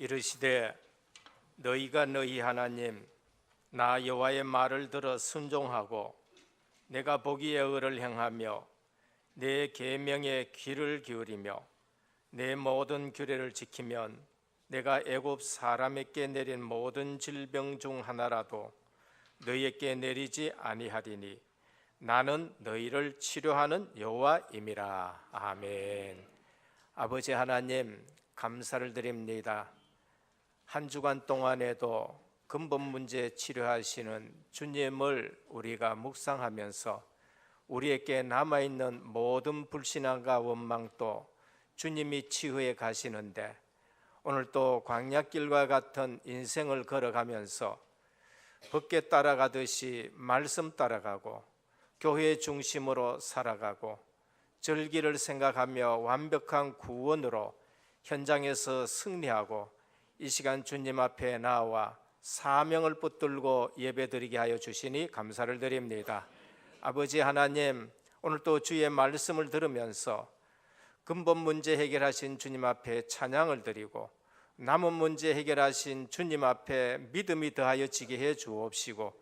이르시되 너희가 너희 하나님 나 여호와의 말을 들어 순종하고 내가 보기에 의를 행하며 내 계명에 귀를 기울이며 내 모든 규례를 지키면 내가 애굽 사람에게 내린 모든 질병 중 하나라도 너희에게 내리지 아니하리니 나는 너희를 치료하는 여호와임이라. 아멘. 아버지 하나님, 감사를 드립니다. 한 주간 동안에도 근본 문제 치료하시는 주님을 우리가 묵상하면서 우리에게 남아있는 모든 불신앙과 원망도 주님이 치유해 가시는데, 오늘 또 광야길과 같은 인생을 걸어가면서 법궤 따라가듯이 말씀 따라가고 교회 중심으로 살아가고 절기를 생각하며 완벽한 구원으로 현장에서 승리하고 이 시간 주님 앞에 나와 사명을 붙들고 예배드리게 하여 주시니 감사를 드립니다. 아버지 하나님, 오늘 또 주의 말씀을 들으면서 근본 문제 해결하신 주님 앞에 찬양을 드리고 남은 문제 해결하신 주님 앞에 믿음이 더하여 지게 해 주옵시고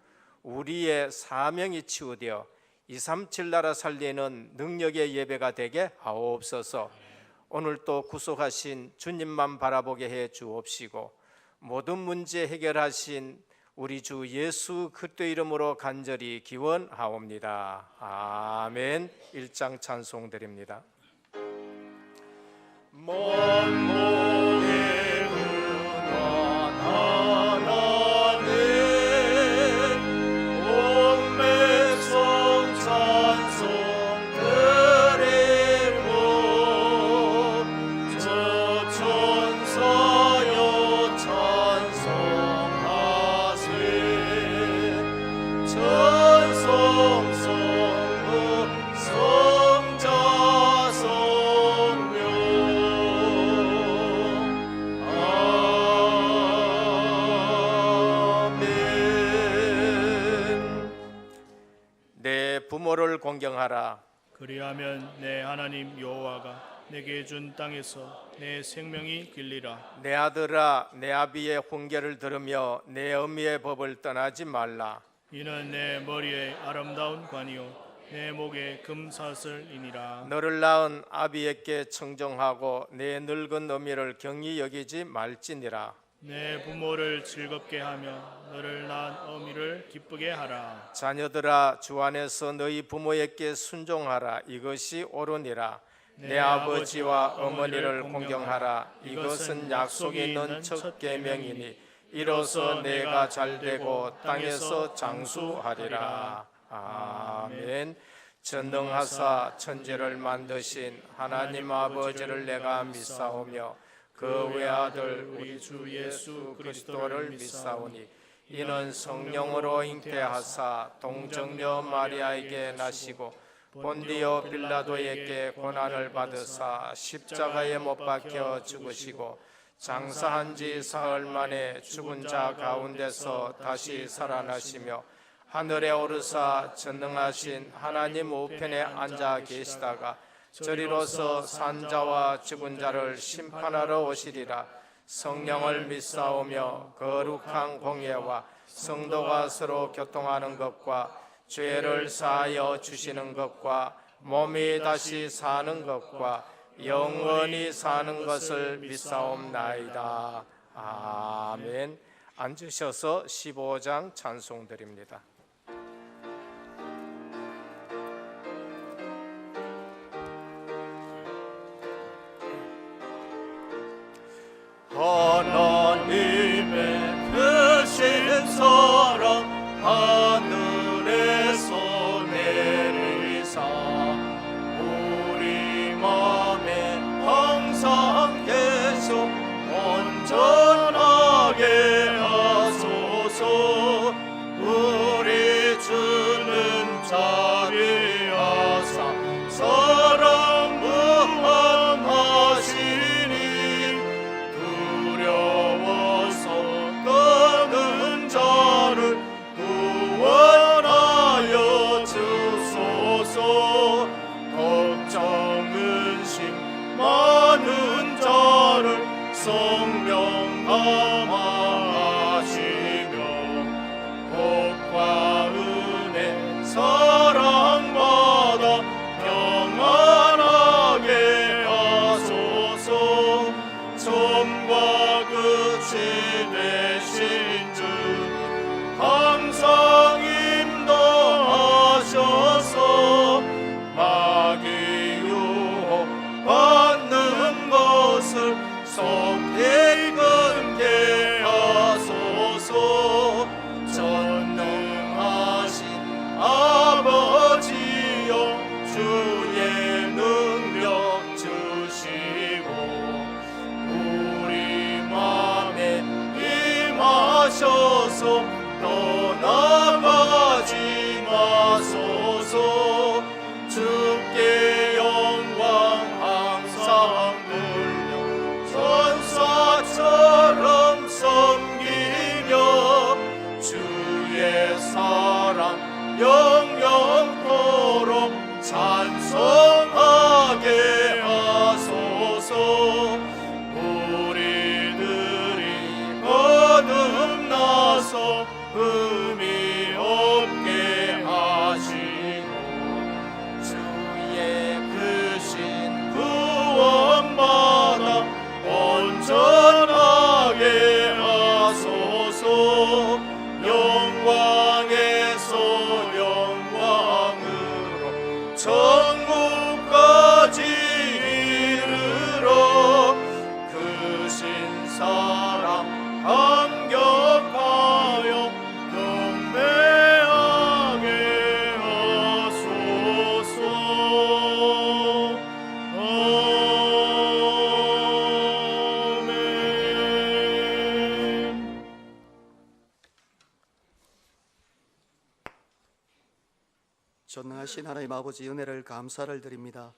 우리의 사명이 치유되어 237 나라 살리는 능력의 예배가 되게 하옵소서. 오늘 또 구속하신 주님만 바라보게 해 주옵시고 모든 문제 해결하신 우리 주 예수 그리스도의 이름으로 간절히 기원하옵니다. 아멘. 1장 찬송 드립니다. 공경하라. 그리하면 내 하나님 여호와가 내게 준 땅에서 내 생명이 길리라. 내 아들아, 내 아비의 훈계를 들으며 내 어미의 법을 떠나지 말라. 이는 내 머리에 아름다운 관이요 내 목에 금사슬이니라. 너를 낳은 아비에게 청정하고 내 늙은 어미를 경히 여기지 말지니라. 내 부모를 즐겁게 하며 너를 낳은 어미를 기쁘게 하라. 자녀들아, 주 안에서 너희 부모에게 순종하라. 이것이 옳으니라. 내 아버지와 어머니를 공경하라. 이것은 약속이 있는 첫 계명이니 이로써 내가 잘되고 땅에서 장수하리라. 아멘. 전능하사 천지를 만드신 하나님 아버지를 내가 믿사오며 그 외아들 우리 주 예수 그리스도를 믿사오니 이는 성령으로 잉태하사 동정녀 마리아에게 나시고 본디오 빌라도에게 고난을 받으사 십자가에 못 박혀 죽으시고 장사한 지 사흘 만에 죽은 자 가운데서 다시 살아나시며 하늘에 오르사 전능하신 하나님 우편에 앉아 계시다가 저리로서 산자와 죽은 자를 심판하러 오시리라. 성령을 믿사오며 거룩한 공예와 성도가 서로 교통하는 것과 죄를 사하여 주시는 것과 몸이 다시 사는 것과 영원히 사는 것을 믿사옵나이다. 아멘. 앉으셔서 15장 찬송 드립니다. 하나님의 크신 사랑 하늘에서 내리사 우리 맘에 항상 계속 온전하게 하소서. 우리 주는 자비하사 사랑 무한하시니 두려워서 떠는 자를 구원하여 주소서. 걱정 근심 많은 자를 성령 감화하시며 복과 은혜 사랑받아 평안하게 하소서. 처음과 끝이 되신 주님 항상 인도하셔서 마귀 유혹 받는 것을 속히 끊게 하소서. 전능하신 아버지여 주의 능력 주시고 우리 맘에 임하셔서 떠나가지 마소서. 주께 영광 항상 돌려 천사처럼 섬기며 주의 사랑 영영토록 찬송하게 하소서. 우리들이 거듭나서 흠이 없게 하시고 주의 크신 구원받아 온전하게 하소서. 영광에서 영광으로 천국까지 이르러 크신 사랑 감격하여 경배하게 하소서. 아멘. 전능하신 하나님 아버지 은혜를 감사를 드립니다.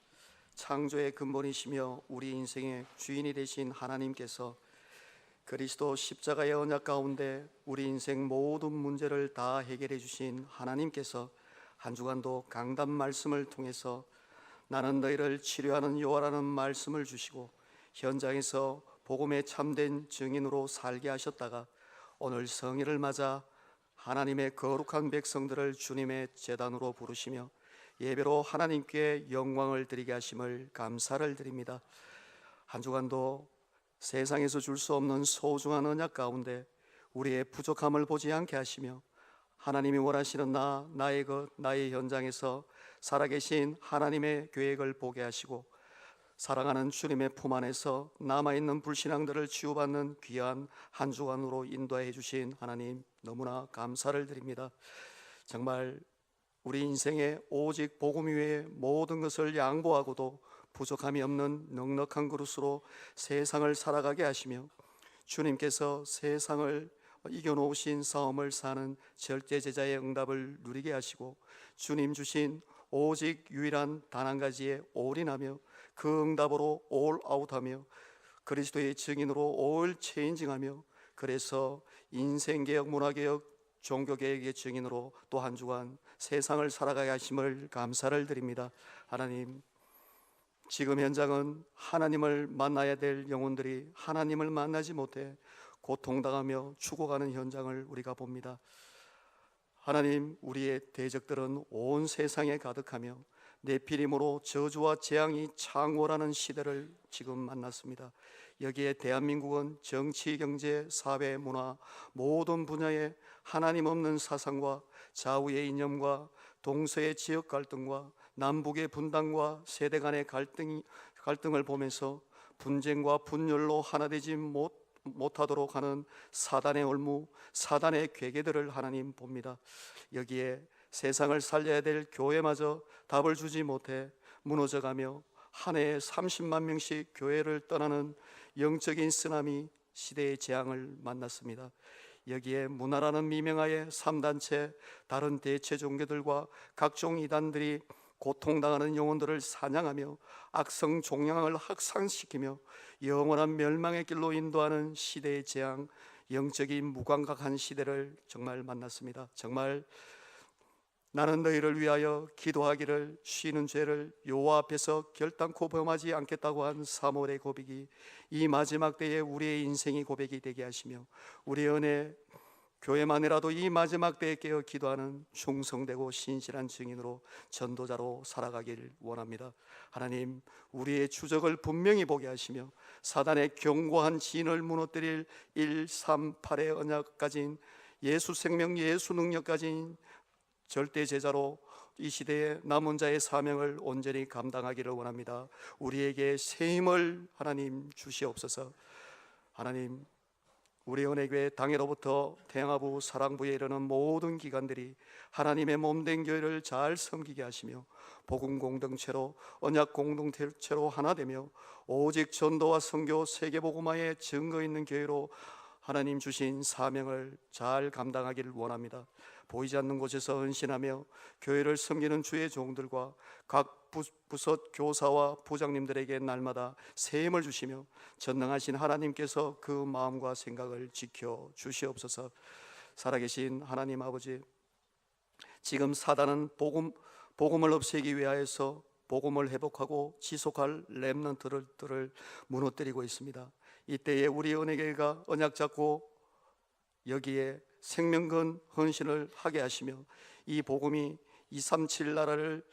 창조의 근본이시며 우리 인생의 주인이 되신 하나님께서 그리스도 십자가의 언약 가운데 우리 인생 모든 문제를 다 해결해 주신 하나님께서 한 주간도 강단 말씀을 통해서 나는 너희를 치료하는 요하라는 말씀을 주시고 현장에서 복음의 참된 증인으로 살게 하셨다가 오늘 성일을 맞아 하나님의 거룩한 백성들을 주님의 제단으로 부르시며 예배로 하나님께 영광을 드리게 하심을 감사를 드립니다. 한 주간도 세상에서 줄 수 없는 소중한 언약 가운데 우리의 부족함을 보지 않게 하시며 하나님이 원하시는 나의 것, 나의 현장에서 살아계신 하나님의 계획을 보게 하시고 사랑하는 주님의 품 안에서 남아있는 불신앙들을 치유받는 귀한 한 주간으로 인도해 주신 하나님 너무나 감사를 드립니다. 정말 우리 인생에 오직 복음 위에 모든 것을 양보하고도 부족함이 없는 넉넉한 그릇으로 세상을 살아가게 하시며 주님께서 세상을 이겨놓으신 싸움을 사는 절대 제자의 응답을 누리게 하시고 주님 주신 오직 유일한 단 한 가지에 올인하며 그 응답으로 올 아웃하며 그리스도의 증인으로 올 체인징하며 그래서 인생개혁, 문화개혁, 종교개혁의 증인으로 또 한 주간 세상을 살아가게 하심을 감사를 드립니다. 하나님, 지금 현장은 하나님을 만나야 될 영혼들이 하나님을 만나지 못해 고통당하며 죽어가는 현장을 우리가 봅니다. 하나님, 우리의 대적들은 온 세상에 가득하며 네피림으로 저주와 재앙이 창궐하는 시대를 지금 만났습니다. 여기에 대한민국은 정치, 경제, 사회, 문화 모든 분야에 하나님 없는 사상과 좌우의 이념과 동서의 지역 갈등과 남북의 분단과 세대 간의 갈등을 보면서 분쟁과 분열로 하나 되지 못하도록 하는 사단의 올무, 사단의 괴계들을 하나님 봅니다. 여기에 세상을 살려야 될 교회마저 답을 주지 못해 무너져가며 한 해에 30만 명씩 교회를 떠나는 영적인 쓰나미 시대의 재앙을 만났습니다. 여기에 문화라는 미명하에 3단체 다른 대체 종교들과 각종 이단들이 고통당하는 영혼들을 사냥하며 악성 종양을 확산시키며 영원한 멸망의 길로 인도하는 시대의 재앙, 영적인 무감각한 시대를 정말 만났습니다. 정말 나는 너희를 위하여 기도하기를 쉬는 죄를 여호와 앞에서 결단코 범하지 않겠다고 한 사무엘의 고백이 이 마지막 때에 우리의 인생이 고백이 되게 하시며 우리의 은혜 교회만이라도 이 마지막 때에 깨어 기도하는 충성되고 신실한 증인으로 전도자로 살아가길 원합니다. 하나님, 우리의 추적을 분명히 보게 하시며 사단의 견고한 진을 무너뜨릴 138의 언약 가진 예수 생명, 예수 능력 가진 절대 제자로 이 시대의 남은 자의 사명을 온전히 감당하기를 원합니다. 우리에게 새 힘을 하나님 주시옵소서. 하나님, 우리 은혜교회 당회로부터 태양아부 사랑부에 이르는 모든 기관들이 하나님의 몸된 교회를 잘 섬기게 하시며 복음 공동체로 언약 공동체로 하나 되며 오직 전도와 선교 세계복음화의 증거 있는 교회로 하나님 주신 사명을 잘 감당하기를 원합니다. 보이지 않는 곳에서 헌신하며 교회를 섬기는 주의 종들과 각 부서 교사와 부장님들에게 날마다 새 힘을 주시며 전능하신 하나님께서 그 마음과 생각을 지켜 주시옵소서. 살아계신 하나님 아버지, 지금 사단은 복음을 없애기 위하여서 복음을 회복하고 지속할 렘넌트들을 무너뜨리고 있습니다. 이때에 우리 은혜교회가 언약 잡고 여기에 생명건 헌신을 하게 하시며 이 복음이 237 나라를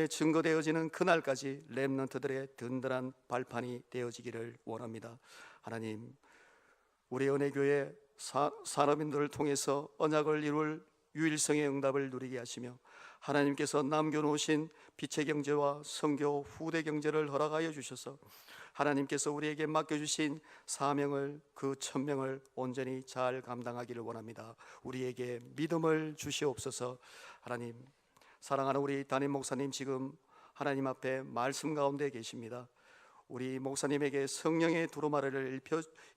증거되어지는 그날까지 렘넌트들의 든든한 발판이 되어지기를 원합니다. 하나님, 우리 은혜교회 산업인들을 통해서 언약을 이룰 유일성의 응답을 누리게 하시며 하나님께서 남겨놓으신 빛의 경제와 선교 후대 경제를 허락하여 주셔서 하나님께서 우리에게 맡겨주신 사명을, 그 천명을 온전히 잘 감당하기를 원합니다. 우리에게 믿음을 주시옵소서. 하나님, 사랑하는 우리 담임 목사님 지금 하나님 앞에 말씀 가운데 계십니다. 우리 목사님에게 성령의 두루마리를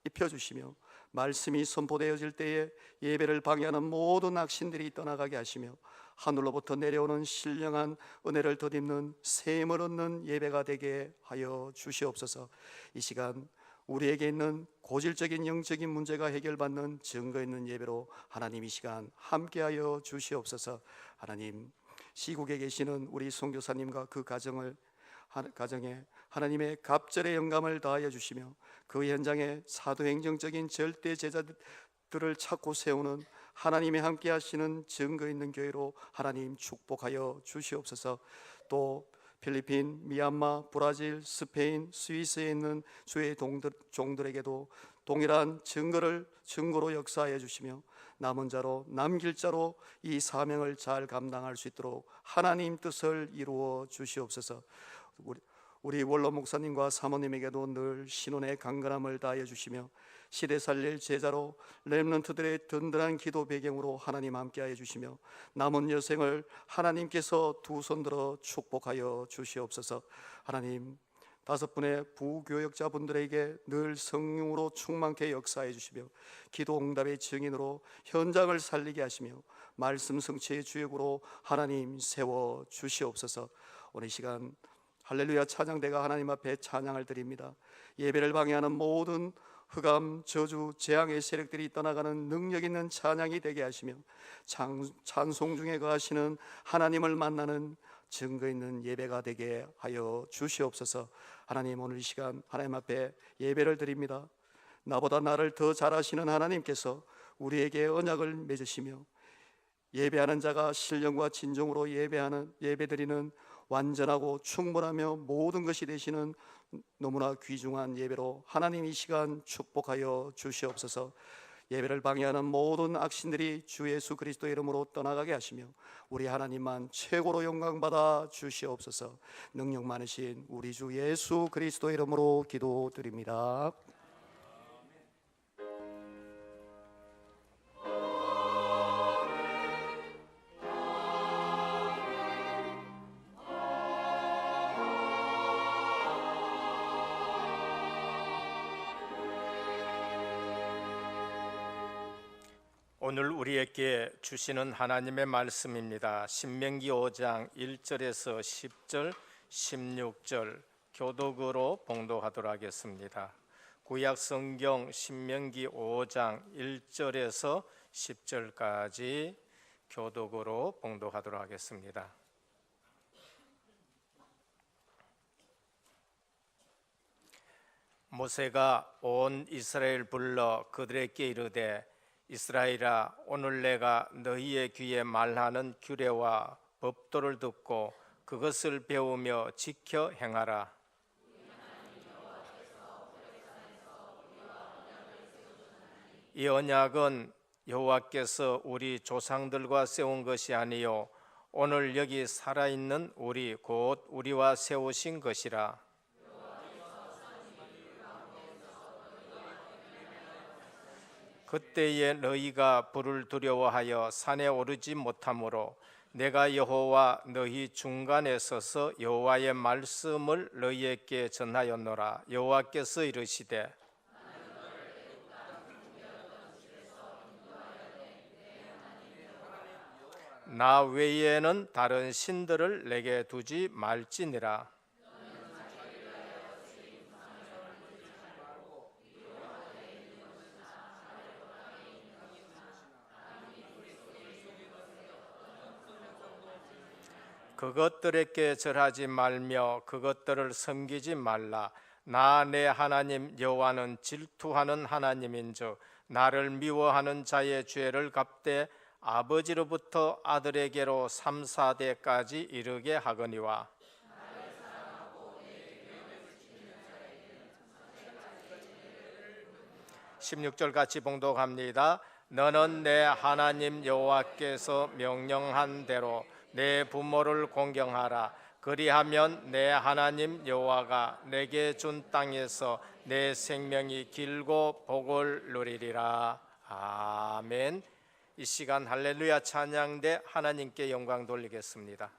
입혀주시며 말씀이 선포되어질 때에 예배를 방해하는 모든 악신들이 떠나가게 하시며 하늘로부터 내려오는 신령한 은혜를 덧입는 새 힘을 얻는 예배가 되게 하여 주시옵소서. 이 시간 우리에게 있는 고질적인 영적인 문제가 해결받는 증거 있는 예배로 하나님 이 시간 함께하여 주시옵소서. 하나님, 시국에 계시는 우리 선교사님과 그 가정에 하나님의 갑절의 영감을 다하여 주시며 그 현장에 사도행정적인 절대 제자들을 찾고 세우는 하나님의 함께 하시는 증거 있는 교회로 하나님 축복하여 주시옵소서. 또 필리핀, 미얀마, 브라질, 스페인, 스위스에 있는 주의 종들에게도 동일한 증거로 역사하여 주시며 남은 자로 남길 자로 이 사명을 잘 감당할 수 있도록 하나님 뜻을 이루어 주시옵소서. 우리 원로 목사님과 사모님에게도 늘 신혼의 강건함을 다하여 주시며 시대 살릴 제자로 렘넌트들의 든든한 기도 배경으로 하나님 함께하여 주시며 남은 여생을 하나님께서 두 손 들어 축복하여 주시옵소서. 하나님, 5분의 부교역자분들에게 늘 성령으로 충만케 역사해 주시며 기도 응답의 증인으로 현장을 살리게 하시며 말씀 성취의 주역으로 하나님 세워 주시옵소서. 오늘 시간 할렐루야 찬양대가 하나님 앞에 찬양을 드립니다. 예배를 방해하는 모든 흑암, 저주, 재앙의 세력들이 떠나가는 능력 있는 찬양이 되게 하시며 찬송 중에 거하시는 하나님을 만나는 증거 있는 예배가 되게 하여 주시옵소서. 하나님, 오늘 이 시간 하나님 앞에 예배를 드립니다. 나보다 나를 더 잘 아시는 하나님께서 우리에게 언약을 맺으시며 예배하는 자가 신령과 진정으로 예배드리는 완전하고 충분하며 모든 것이 되시는 너무나 귀중한 예배로 하나님 이 시간 축복하여 주시옵소서. 예배를 방해하는 모든 악신들이 주 예수 그리스도의 이름으로 떠나가게 하시며 우리 하나님만 최고로 영광받아 주시옵소서. 능력 많으신 우리 주 예수 그리스도의 이름으로 기도드립니다. 오늘 우리에게 주시는 하나님의 말씀입니다. 신명기 5장 1절에서 10절, 16절 교독으로 봉독하도록 하겠습니다. 구약 성경 신명기 5장 1절에서 10절까지 교독으로 봉독하도록 하겠습니다. 모세가 온 이스라엘 불러 그들에게 이르되 이스라엘아, 오늘 내가 너희의 귀에 말하는 규례와 법도를 듣고 그것을 배우며 지켜 행하라. 이 언약은 여호와께서 우리 조상들과 세운 것이 아니요 오늘 여기 살아있는 우리 곧 우리와 세우신 것이라. 그때에 너희가 불을 두려워하여 산에 오르지 못하므로 내가 여호와 너희 중간에 서서 여호와의 말씀을 너희에게 전하였노라. 여호와께서 이르시되 나 외에는 다른 신들을 내게 두지 말지니라. 그것들에게 절하지 말며 그것들을 섬기지 말라. 나 내 하나님 여호와는 질투하는 하나님인즉 나를 미워하는 자의 죄를 갚되 아버지로부터 아들에게로 3, 4대까지 이르게 하거니와. 16절 같이 봉독합니다. 너는 내 하나님 여호와께서 명령한 대로 내 부모를 공경하라. 그리하면 내 하나님 여호와가 내게 준 땅에서 내 생명이 길고 복을 누리리라. 아멘. 이 시간 할렐루야 찬양대 하나님께 영광 돌리겠습니다.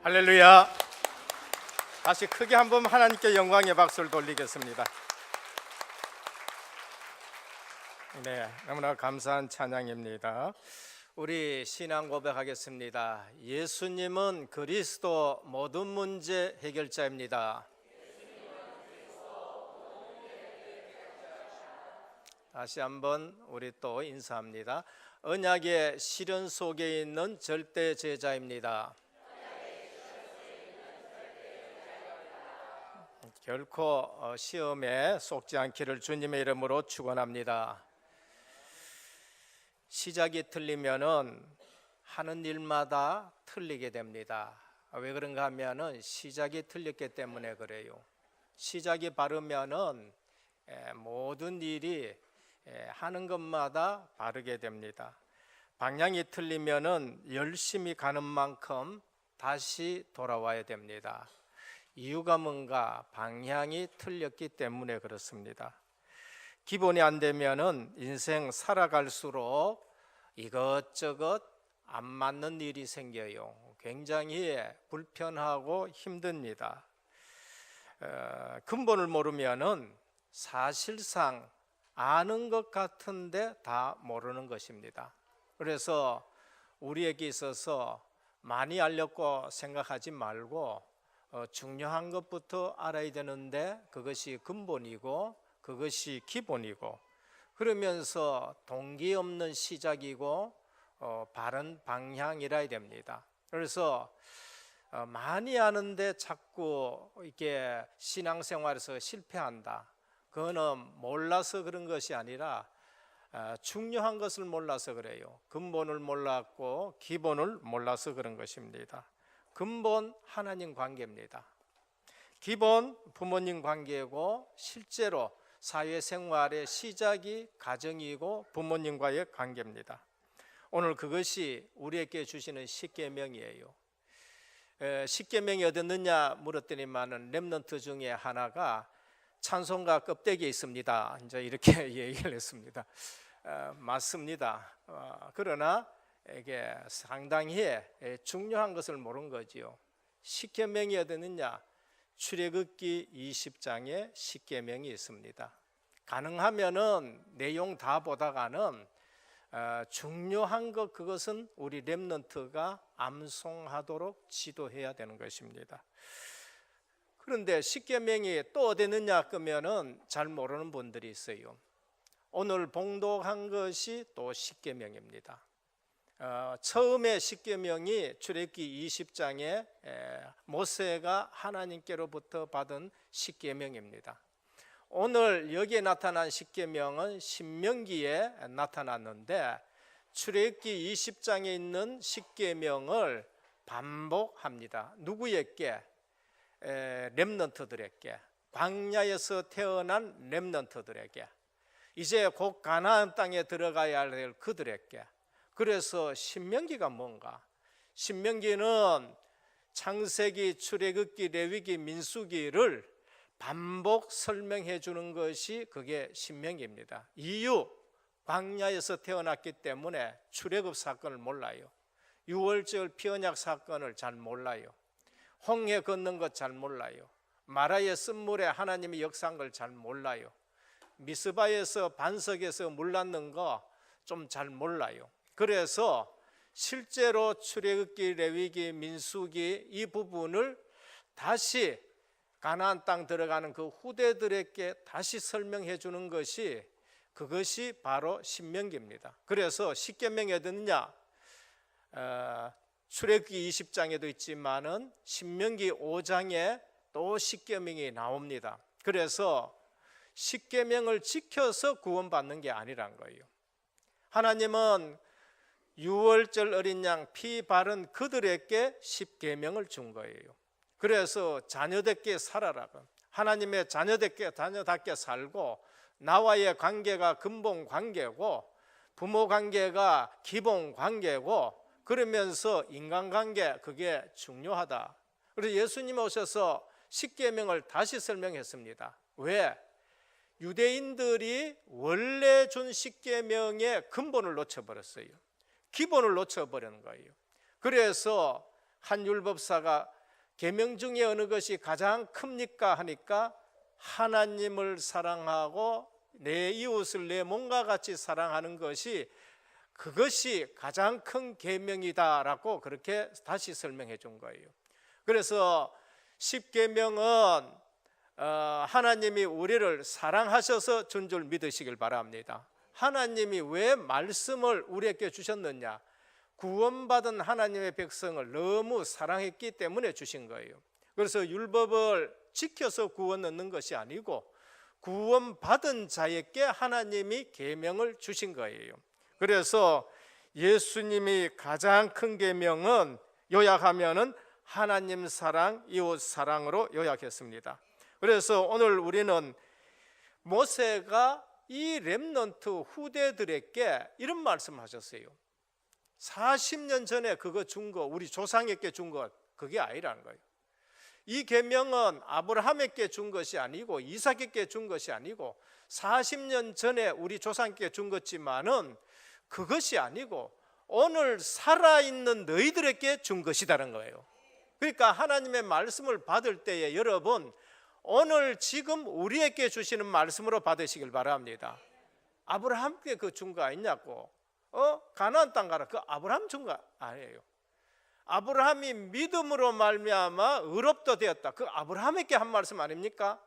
할렐루야. 다시 크게 한번 하나님께 영광의 박수를 돌리겠습니다. 네, 너무나 감사한 찬양입니다. 우리 신앙 고백하겠습니다. 예수님은 그리스도 모든 문제 해결자입니다. 다시 한번 우리 또 인사합니다. 언약의 시련 속에 있는 절대 제자입니다. 결코 시험에 속지 않기를 주님의 이름으로 축원합니다. 시작이 틀리면은 하는 일마다 틀리게 됩니다. 왜 그런가 하면은 시작이 틀렸기 때문에 그래요. 시작이 바르면은 모든 일이 하는 것마다 바르게 됩니다. 방향이 틀리면은 열심히 가는 만큼 다시 돌아와야 됩니다. 이유가 뭔가? 방향이 틀렸기 때문에 그렇습니다. 기본이 안 되면은 인생 살아갈수록 이것저것 안 맞는 일이 생겨요. 굉장히 불편하고 힘듭니다. 근본을 모르면은 사실상 아는 것 같은데 다 모르는 것입니다. 그래서 우리에게 있어서 많이 알렸고 생각하지 말고 중요한 것부터 알아야 되는데 그것이 근본이고 그것이 기본이고 그러면서 동기 없는 시작이고 바른 방향이라야 됩니다. 그래서 많이 아는데 자꾸 이렇게 신앙생활에서 실패한다. 그거는 몰라서 그런 것이 아니라 중요한 것을 몰라서 그래요. 근본을 몰랐고 기본을 몰라서 그런 것입니다. 근본 하나님 관계입니다. 기본 부모님 관계고 실제로 사회생활의 시작이 가정이고 부모님과의 관계입니다. 오늘 그것이 우리에게 주시는 십계명이에요. 십계명이 어딨느냐 물었더니만은 렘넌트 중에 하나가 찬송가 껍데기에 있습니다. 이제 이렇게 얘기를 했습니다. 맞습니다. 그러나 이게 상당히 중요한 것을 모른 거지요. 십계명이 어딨느냐? 출애굽기 20장에 십계명이 있습니다. 가능하면은 내용 다 보다가는 중요한 것 그것은 우리 렘넌트가 암송하도록 지도해야 되는 것입니다. 그런데 십계명이 또 어디 있느냐 그러면은 잘 모르는 분들이 있어요. 오늘 봉독한 것이 또 십계명입니다. 처음에 십계명이 출애굽기 20장에 모세가 하나님께로부터 받은 십계명입니다. 오늘 여기에 나타난 십계명은 신명기에 나타났는데 출애굽기 20장에 있는 십계명을 반복합니다. 누구에게? 렘넌트들에게, 광야에서 태어난 렘넌트들에게, 이제 곧 가나안 땅에 들어가야 할 그들에게. 그래서 신명기가 뭔가? 신명기는 창세기, 출애굽기, 레위기, 민수기를 반복 설명해 주는 것이 그게 신명기입니다. 이유, 광야에서 태어났기 때문에 출애굽 사건을 몰라요. 유월절 피언약 사건을 잘 몰라요. 홍해 걷는 것 잘 몰라요. 마라의 쓴물에 하나님이 역사한 걸 잘 몰라요. 미스바에서 반석에서 물 낳는 거 좀 잘 몰라요. 그래서 실제로 출애굽기, 레위기, 민수기 이 부분을 다시 가나안 땅 들어가는 그 후대들에게 다시 설명해 주는 것이 그것이 바로 신명기입니다. 그래서 십계명이 어딨냐? 출애굽기 20장에도 있지만은 신명기 5장에 또 십계명이 나옵니다. 그래서 십계명을 지켜서 구원받는 게 아니란 거예요. 하나님은 유월절 어린 양 피 바른 그들에게 십계명을 준 거예요. 그래서 자녀답게 살아라고, 하나님의 자녀답게 살고 나와의 관계가 근본 관계고 부모 관계가 기본 관계고 그러면서 인간관계 그게 중요하다. 그래서 예수님 오셔서 십계명을 다시 설명했습니다. 왜? 유대인들이 원래 준 십계명의 근본을 놓쳐버렸어요. 기본을 놓쳐버리는 거예요. 그래서 한 율법사가 계명 중에 어느 것이 가장 큽니까 하니까 하나님을 사랑하고 내 이웃을 내 몸과 같이 사랑하는 것이 그것이 가장 큰 계명이다라고 그렇게 다시 설명해 준 거예요. 그래서 10계명은 하나님이 우리를 사랑하셔서 준 줄 믿으시길 바랍니다. 하나님이 왜 말씀을 우리에게 주셨느냐? 구원받은 하나님의 백성을 너무 사랑했기 때문에 주신 거예요. 그래서 율법을 지켜서 구원 얻는 것이 아니고 구원받은 자에게 하나님이 계명을 주신 거예요. 그래서 예수님이 가장 큰 계명은 요약하면은 하나님 사랑, 이웃 사랑으로 요약했습니다. 그래서 오늘 우리는 모세가 이 렘넌트 후대들에게 이런 말씀을 하셨어요. 40년 전에 그거 준 거, 우리 조상에게 준 것, 그게 아니라는 거예요. 이 계명은 아브라함에게 준 것이 아니고 이삭에게 준 것이 아니고 40년 전에 우리 조상에게 준 것지만은 그것이 아니고 오늘 살아있는 너희들에게 준 것이다는 거예요. 그러니까 하나님의 말씀을 받을 때에 여러분, 오늘 지금 우리에게 주시는 말씀으로 받으시길 바랍니다. 아브라함께 그 준 거 아니냐고. 가나안 땅 가라. 그 아브라함 준 거 아니에요. 아브라함이 믿음으로 말미암아 의롭다 되었다. 그 아브라함에게 한 말씀 아닙니까?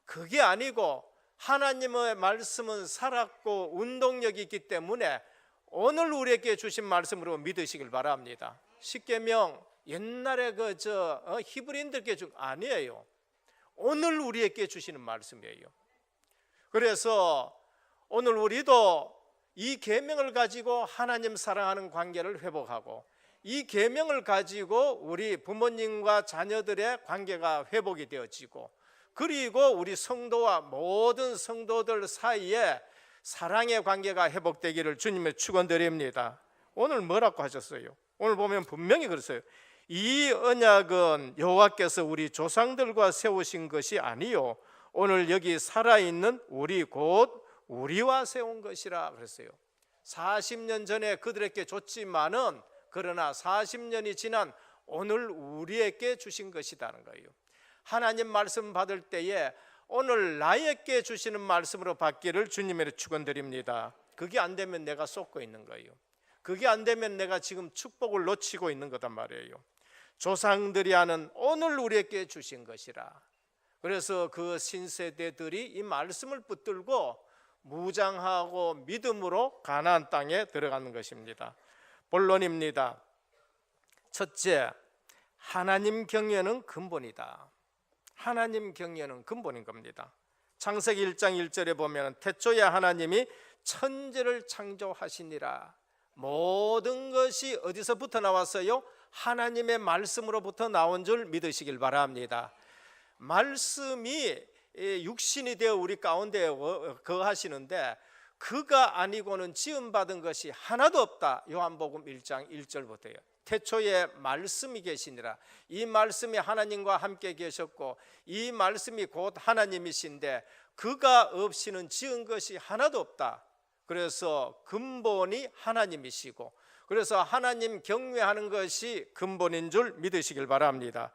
그게 아니고 하나님의 말씀은 살았고 운동력이 있기 때문에 오늘 우리에게 주신 말씀으로 믿으시길 바랍니다. 십계명 옛날에 히브리인들께 준 아니에요. 오늘 우리에게 주시는 말씀이에요. 그래서 오늘 우리도 이 계명을 가지고 하나님 사랑하는 관계를 회복하고 이 계명을 가지고 우리 부모님과 자녀들의 관계가 회복이 되어지고 그리고 우리 성도와 모든 성도들 사이에 사랑의 관계가 회복되기를 주님의 축원드립니다. 오늘 뭐라고 하셨어요? 오늘 보면 분명히 그랬어요. 이 언약은 여호와께서 우리 조상들과 세우신 것이 아니요 오늘 여기 살아있는 우리 곧 우리와 세운 것이라 그랬어요. 40년 전에 그들에게 줬지만은 그러나 40년이 지난 오늘 우리에게 주신 것이라는 거예요. 하나님 말씀 받을 때에 오늘 나에게 주시는 말씀으로 받기를 주님의 축원드립니다. 그게 안 되면 내가 쏟고 있는 거예요. 그게 안 되면 내가 지금 축복을 놓치고 있는 거단 말이에요. 조상들이 하는 오늘 우리에게 주신 것이라. 그래서 그 신세대들이 이 말씀을 붙들고 무장하고 믿음으로 가나안 땅에 들어가는 것입니다. 본론입니다. 첫째, 하나님 경외는 근본이다. 하나님 경외는 근본인 겁니다. 창세기 1장 1절에 보면 태초에 하나님이 천지를 창조하시니라. 모든 것이 어디서부터 나왔어요? 하나님의 말씀으로부터 나온 줄 믿으시길 바랍니다. 말씀이 육신이 되어 우리 가운데 거하시는데 그가 아니고는 지음받은 것이 하나도 없다. 요한복음 1장 1절부터요. 태초에 말씀이 계시니라. 이 말씀이 하나님과 함께 계셨고 이 말씀이 곧 하나님이신데 그가 없이는 지은 것이 하나도 없다. 그래서 근본이 하나님이시고 그래서 하나님 경외하는 것이 근본인 줄 믿으시길 바랍니다.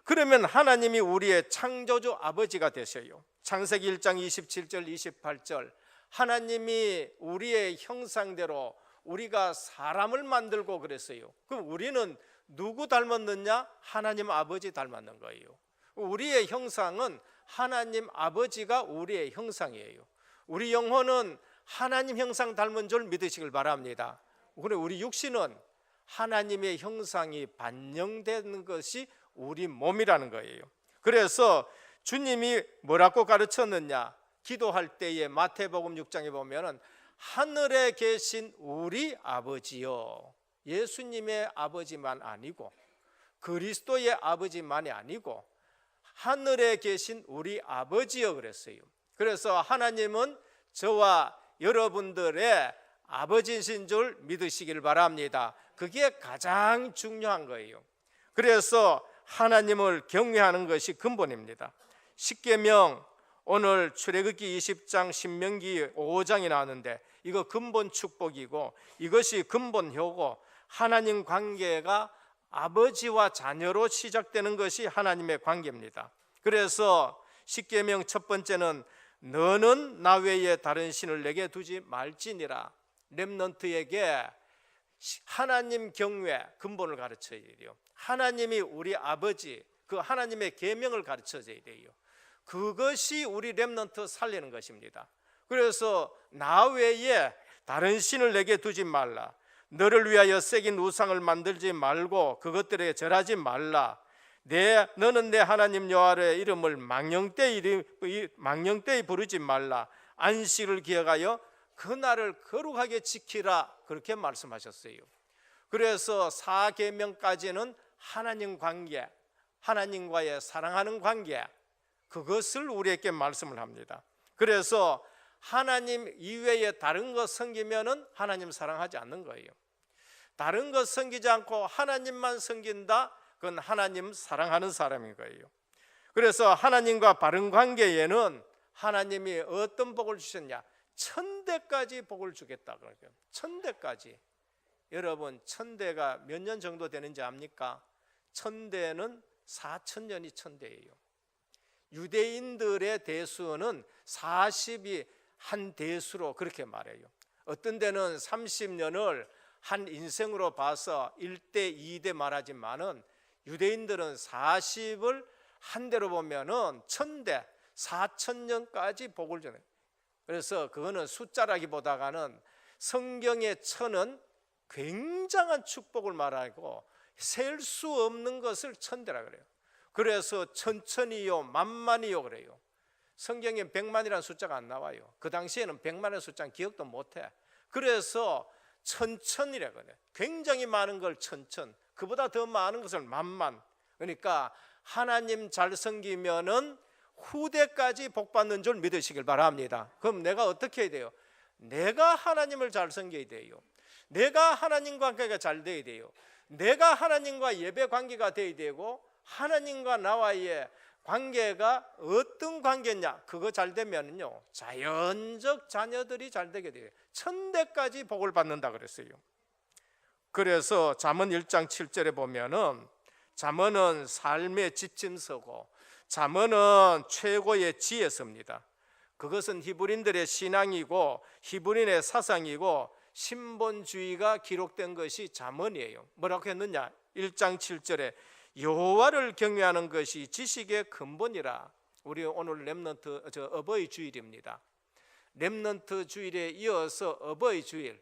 그러면 하나님이 우리의 창조주 아버지가 되셔요. 창세기 1장 27절 28절 하나님이 우리의 형상대로 우리가 사람을 만들고 그랬어요. 그럼 우리는 누구 닮았느냐? 하나님 아버지 닮았는 거예요. 우리의 형상은 하나님 아버지가 우리의 형상이에요. 우리 영혼은 하나님 형상 닮은 줄 믿으시길 바랍니다. 그래 우리 육신은 하나님의 형상이 반영되는 것이 우리 몸이라는 거예요. 그래서 주님이 뭐라고 가르쳤느냐? 기도할 때에 마태복음 6장에 보면은 하늘에 계신 우리 아버지요. 예수님의 아버지만 아니고 그리스도의 아버지만이 아니고 하늘에 계신 우리 아버지요 그랬어요. 그래서 하나님은 저와 여러분들의 아버지신 줄 믿으시길 바랍니다. 그게 가장 중요한 거예요. 그래서 하나님을 경외하는 것이 근본입니다. 십계명 오늘 출애굽기 20장 신명기 5장이 나왔는데 이거 근본 축복이고 이것이 근본 효고 하나님 관계가 아버지와 자녀로 시작되는 것이 하나님의 관계입니다. 그래서 십계명 첫 번째는 너는 나 외에 다른 신을 내게 두지 말지니라. 렘넌트에게 하나님 경외 근본을 가르쳐야 돼요. 하나님이 우리 아버지, 그 하나님의 계명을 가르쳐줘야 돼요. 그것이 우리 렘넌트 살리는 것입니다. 그래서 나 외에 다른 신을 내게 두지 말라. 너를 위하여 새긴 우상을 만들지 말고 그것들에게 절하지 말라. 너는 내 하나님 여호와의 이름을 망령되이 부르지 말라. 안식을 기억하여 그날을 거룩하게 지키라. 그렇게 말씀하셨어요. 그래서 4계명까지는 하나님 관계, 하나님과의 사랑하는 관계, 그것을 우리에게 말씀을 합니다. 그래서 하나님 이외에 다른 것 섬기면은 하나님 사랑하지 않는 거예요. 다른 것 섬기지 않고 하나님만 섬긴다, 그건 하나님 사랑하는 사람인 거예요. 그래서 하나님과 바른 관계에는 하나님이 어떤 복을 주셨냐? 천대까지 복을 주겠다. 그러니까 천대까지. 여러분, 천대가 몇 년 정도 되는지 압니까? 천대는 4,000년이 천대예요. 유대인들의 대수는 40이 한 대수로 그렇게 말해요. 어떤 데는 30년을 한 인생으로 봐서 1대 2대 말하지만은 유대인들은 40을 한 대로 보면은 천대 4,000년까지 복을 주는. 그래서 그거는 숫자라기보다는 성경의 천은 굉장한 축복을 말하고 셀 수 없는 것을 천대라 그래요. 그래서 천천히요 만만이요 그래요. 성경에 100만이라는 숫자가 안 나와요. 그 당시에는 100만의 숫자는 기억도 못해. 그래서 천천이라 그래요. 굉장히 많은 걸 천천, 그보다 더 많은 것을 만만. 그러니까 하나님 잘 섬기면은 후대까지 복 받는 줄 믿으시길 바랍니다. 그럼 내가 어떻게 해야 돼요? 내가 하나님을 잘 섬겨야 돼요. 내가 하나님과 관계가 잘 돼야 돼요. 내가 하나님과 예배 관계가 돼야 되고, 하나님과 나와의 관계가 어떤 관계냐? 그거 잘 되면요 자연적 자녀들이 잘 되게 돼요. 천대까지 복을 받는다 그랬어요. 그래서 잠언 1장 7절에 보면은 잠언은 삶의 지침서고 잠언은 최고의 지혜서입니다. 그것은 히브리인들의 신앙이고 히브리인의 사상이고 신본주의가 기록된 것이 잠언이에요. 뭐라고 했느냐? 1장 7절에 여호와를 경외하는 것이 지식의 근본이라. 우리 오늘 렘넌트 어버이 주일입니다. 렘넌트 주일에 이어서 어버이 주일.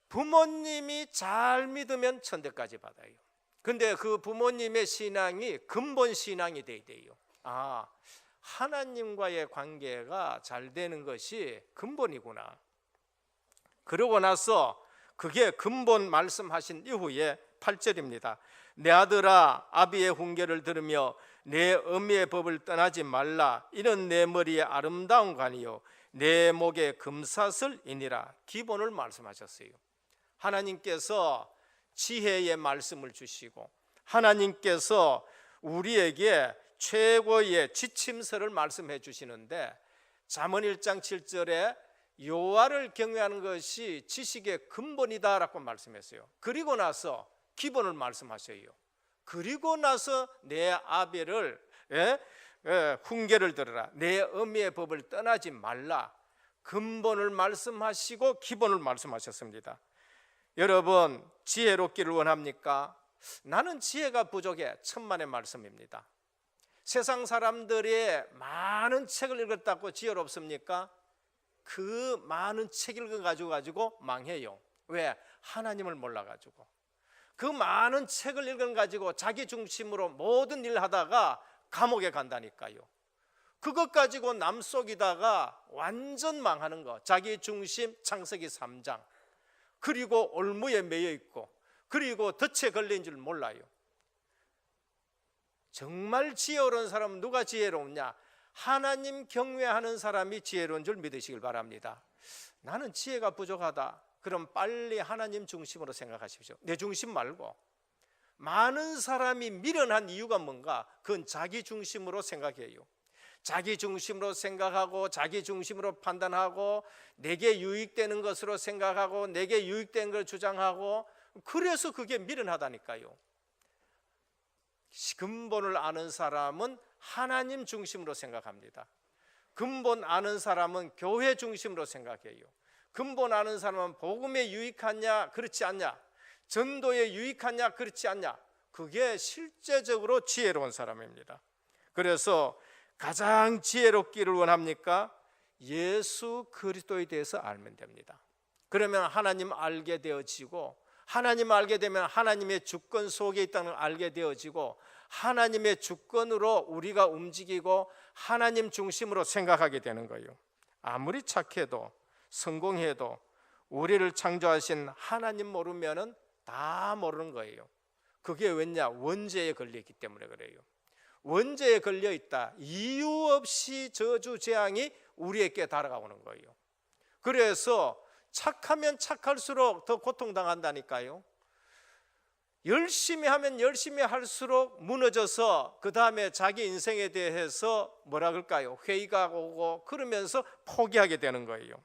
부모님이 잘 믿으면 천대까지 받아요. 근데 그 부모님의 신앙이 근본 신앙이 돼야 돼요. 하나님과의 관계가 잘 되는 것이 근본이구나. 그러고 나서 그게 근본 말씀하신 이후에 8절입니다. 내 아들아 아비의 훈계를 들으며 내 어미의 법을 떠나지 말라. 이는 내 머리에 아름다운 관이요 내 목에 금사슬이니라. 기본을 말씀하셨어요. 하나님께서 지혜의 말씀을 주시고 하나님께서 우리에게 최고의 지침서를 말씀해 주시는데 잠언 1장 7절에 여호와를 경외하는 것이 지식의 근본이다라고 말씀했어요. 그리고 나서 기본을 말씀하셔요. 그리고 나서 내 아비를 훈계를 들으라. 내 어미의 법을 떠나지 말라. 근본을 말씀하시고 기본을 말씀하셨습니다. 여러분 지혜롭기를 원합니까? 나는 지혜가 부족해. 천만의 말씀입니다. 세상 사람들이 많은 책을 읽었다고 지혜롭습니까? 그 많은 책 읽어가지고 망해요. 왜? 하나님을 몰라가지고. 그 많은 책을 읽어가지고 자기 중심으로 모든 일 하다가 감옥에 간다니까요. 그것 가지고 남 속이다가 완전 망하는 거. 자기 중심 창세기 3장. 그리고 올무에 매여 있고 그리고 덫에 걸린 줄 몰라요. 정말 지혜로운 사람은 누가 지혜로우냐? 하나님 경외하는 사람이 지혜로운 줄 믿으시길 바랍니다. 나는 지혜가 부족하다. 그럼 빨리 하나님 중심으로 생각하십시오. 내 중심 말고. 많은 사람이 미련한 이유가 뭔가? 그건 자기 중심으로 생각해요. 자기 중심으로 생각하고 자기 중심으로 판단하고 내게 유익되는 것으로 생각하고 내게 유익된 걸 주장하고 그래서 그게 미련하다니까요. 근본을 아는 사람은 하나님 중심으로 생각합니다. 근본 아는 사람은 교회 중심으로 생각해요. 근본 아는 사람은 복음에 유익하냐 그렇지 않냐, 전도에 유익하냐 그렇지 않냐, 그게 실제적으로 지혜로운 사람입니다. 그래서 가장 지혜롭기를 원합니까? 예수 그리스도에 대해서 알면 됩니다. 그러면 하나님 알게 되어지고, 하나님 알게 되면 하나님의 주권 속에 있다는 걸 알게 되어지고, 하나님의 주권으로 우리가 움직이고 하나님 중심으로 생각하게 되는 거예요. 아무리 착해도 성공해도 우리를 창조하신 하나님 모르면은 다 모르는 거예요. 그게 왜냐? 원죄에 걸려있기 때문에 그래요. 원죄에 걸려있다. 이유 없이 저주 재앙이 우리에게 달아오는 거예요. 그래서 착하면 착할수록 더 고통당한다니까요. 열심히 하면 열심히 할수록 무너져서 그 다음에 자기 인생에 대해서 뭐라 그럴까요? 회의가 오고 그러면서 포기하게 되는 거예요.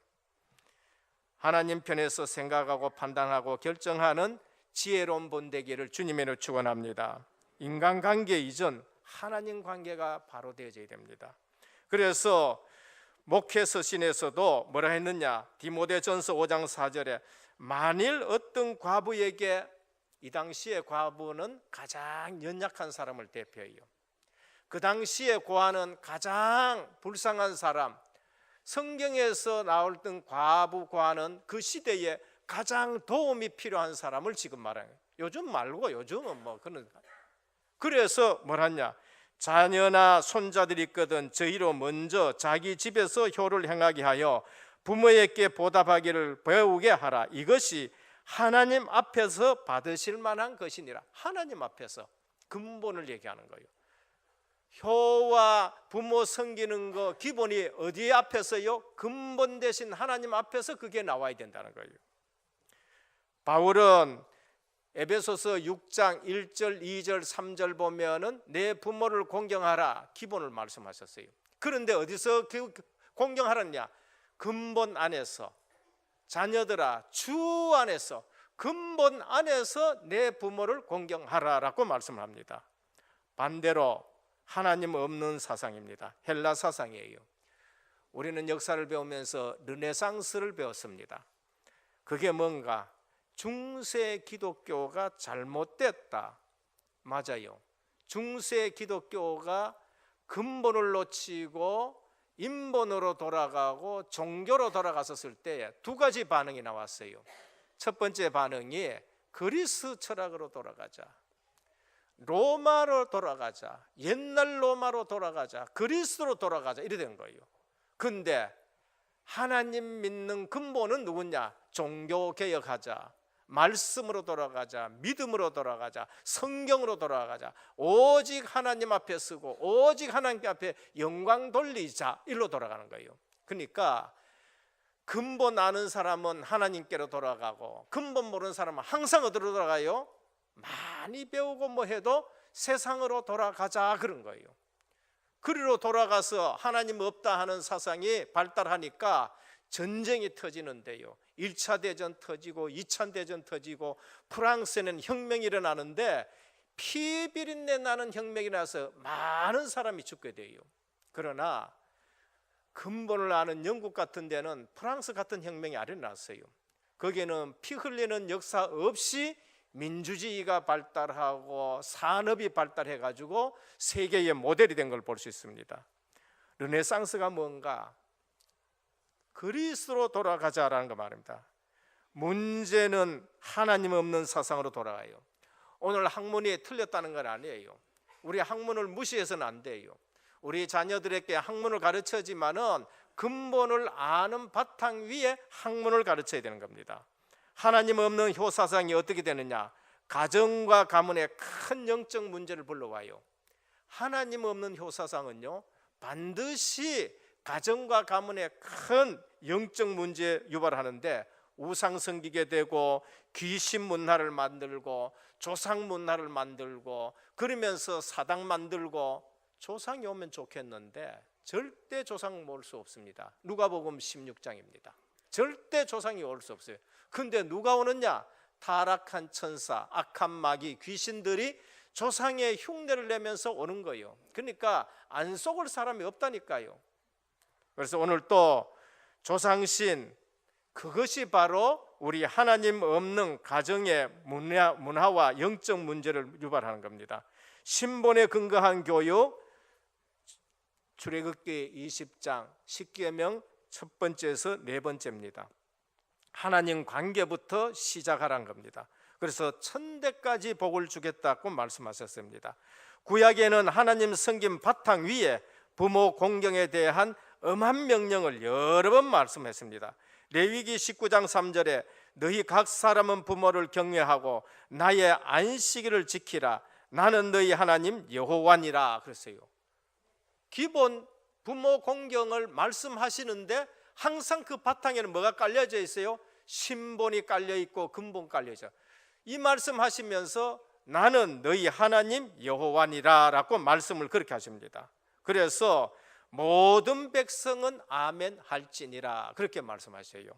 하나님 편에서 생각하고 판단하고 결정하는 지혜로운 본되기를 주님의 축원합니다. 인간관계 이전 하나님 관계가 바로 되어져야 됩니다. 그래서 목회 서신에서도 뭐라 했느냐? 디모데전서 5장 4절에 만일 어떤 과부에게, 이 당시에 과부는 가장 연약한 사람을 대표해요. 그 당시에 고아는 가장 불쌍한 사람, 성경에서 나왔던 과부 고아는 그 시대에 가장 도움이 필요한 사람을 지금 말해요. 요즘 말고 요즘은 뭐 그런. 그래서 뭐라냐? 자녀나 손자들이 있거든 저희로 먼저 자기 집에서 효를 행하게 하여 부모에게 보답하기를 배우게 하라. 이것이 하나님 앞에서 받으실 만한 것이니라. 하나님 앞에서 근본을 얘기하는 거예요. 효와 부모 섬기는 거 기본이 어디 앞에서요? 근본 대신 하나님 앞에서 그게 나와야 된다는 거예요. 바울은 에베소서 6장 1절, 2절, 3절 보면은 내 부모를 공경하라 기본을 말씀하셨어요. 그런데 어디서 공경하라냐? 근본 안에서. 자녀들아 주 안에서, 근본 안에서 내 부모를 공경하라라고 말씀합니다. 반대로 하나님 없는 사상입니다. 헬라 사상이에요. 우리는 역사를 배우면서 르네상스를 배웠습니다. 그게 뭔가? 중세 기독교가 잘못됐다. 맞아요. 중세 기독교가 근본을 놓치고 인본으로 돌아가고 종교로 돌아갔었을 때 두 가지 반응이 나왔어요. 첫 번째 반응이 그리스 철학으로 돌아가자, 로마로 돌아가자, 옛날 로마로 돌아가자, 그리스로 돌아가자 이래 된 거예요. 근데 하나님 믿는 근본은 누구냐? 종교개혁하자, 말씀으로 돌아가자, 믿음으로 돌아가자, 성경으로 돌아가자, 오직 하나님 앞에 쓰고 오직 하나님 앞에 영광 돌리자, 일로 돌아가는 거예요. 그러니까 근본 아는 사람은 하나님께로 돌아가고 근본 모르는 사람은 항상 어디로 돌아가요? 많이 배우고 뭐 해도 세상으로 돌아가자 그런 거예요. 그리로 돌아가서 하나님 없다 하는 사상이 발달하니까 전쟁이 터지는데요. 1차 대전 터지고 2차 대전 터지고 프랑스에는 혁명이 일어나는데 피 비린내 나는 혁명이 나서 많은 사람이 죽게 돼요. 그러나 근본을 아는 영국 같은 데는 프랑스 같은 혁명이 안 일어났어요. 거기에는 피 흘리는 역사 없이 민주주의가 발달하고 산업이 발달해가지고 세계의 모델이 된 걸 볼 수 있습니다. 르네상스가 뭔가? 그리스로 돌아가자라는 거 말입니다. 문제는 하나님 없는 사상으로 돌아가요. 오늘 학문이 틀렸다는 건 아니에요. 우리 학문을 무시해서는 안 돼요. 우리 자녀들에게 학문을 가르쳐지만은 근본을 아는 바탕 위에 학문을 가르쳐야 되는 겁니다. 하나님 없는 효사상이 어떻게 되느냐? 가정과 가문에 큰 영적 문제를 불러와요. 하나님 없는 효사상은요 반드시 가정과 가문에 큰 영적 문제 유발하는데 우상 섬기게 되고 귀신 문화를 만들고 조상 문화를 만들고 그러면서 사당 만들고 조상이 오면 좋겠는데 절대 조상 모을 수 없습니다. 누가복음 16장입니다. 절대 조상이 올 수 없어요. 근데 누가 오느냐? 타락한 천사, 악한 마귀, 귀신들이 조상의 흉내를 내면서 오는 거예요. 그러니까 안 속을 사람이 없다니까요. 그래서 오늘 또 조상신, 그것이 바로 우리 하나님 없는 가정의 문화와 영적 문제를 유발하는 겁니다. 신본에 근거한 교육, 출애굽기 20장 10계명 첫 번째에서 네 번째입니다. 하나님 관계부터 시작하라는 겁니다. 그래서 천대까지 복을 주겠다고 말씀하셨습니다. 구약에는 하나님 섬긴 바탕 위에 부모 공경에 대한 엄한 명령을 여러 번 말씀했습니다. 레위기 19장 3절에 너희 각 사람은 부모를 경외하고 나의 안식일을 지키라. 나는 너희 하나님 여호와니라 그랬어요. 기본 부모 공경을 말씀하시는데 항상 그 바탕에는 뭐가 깔려져 있어요? 신본이 깔려 있고 근본 깔려져. 이 말씀하시면서 나는 너희 하나님 여호와니라 라고 말씀을 그렇게 하십니다. 그래서 모든 백성은 아멘 할지니라 그렇게 말씀하셔요.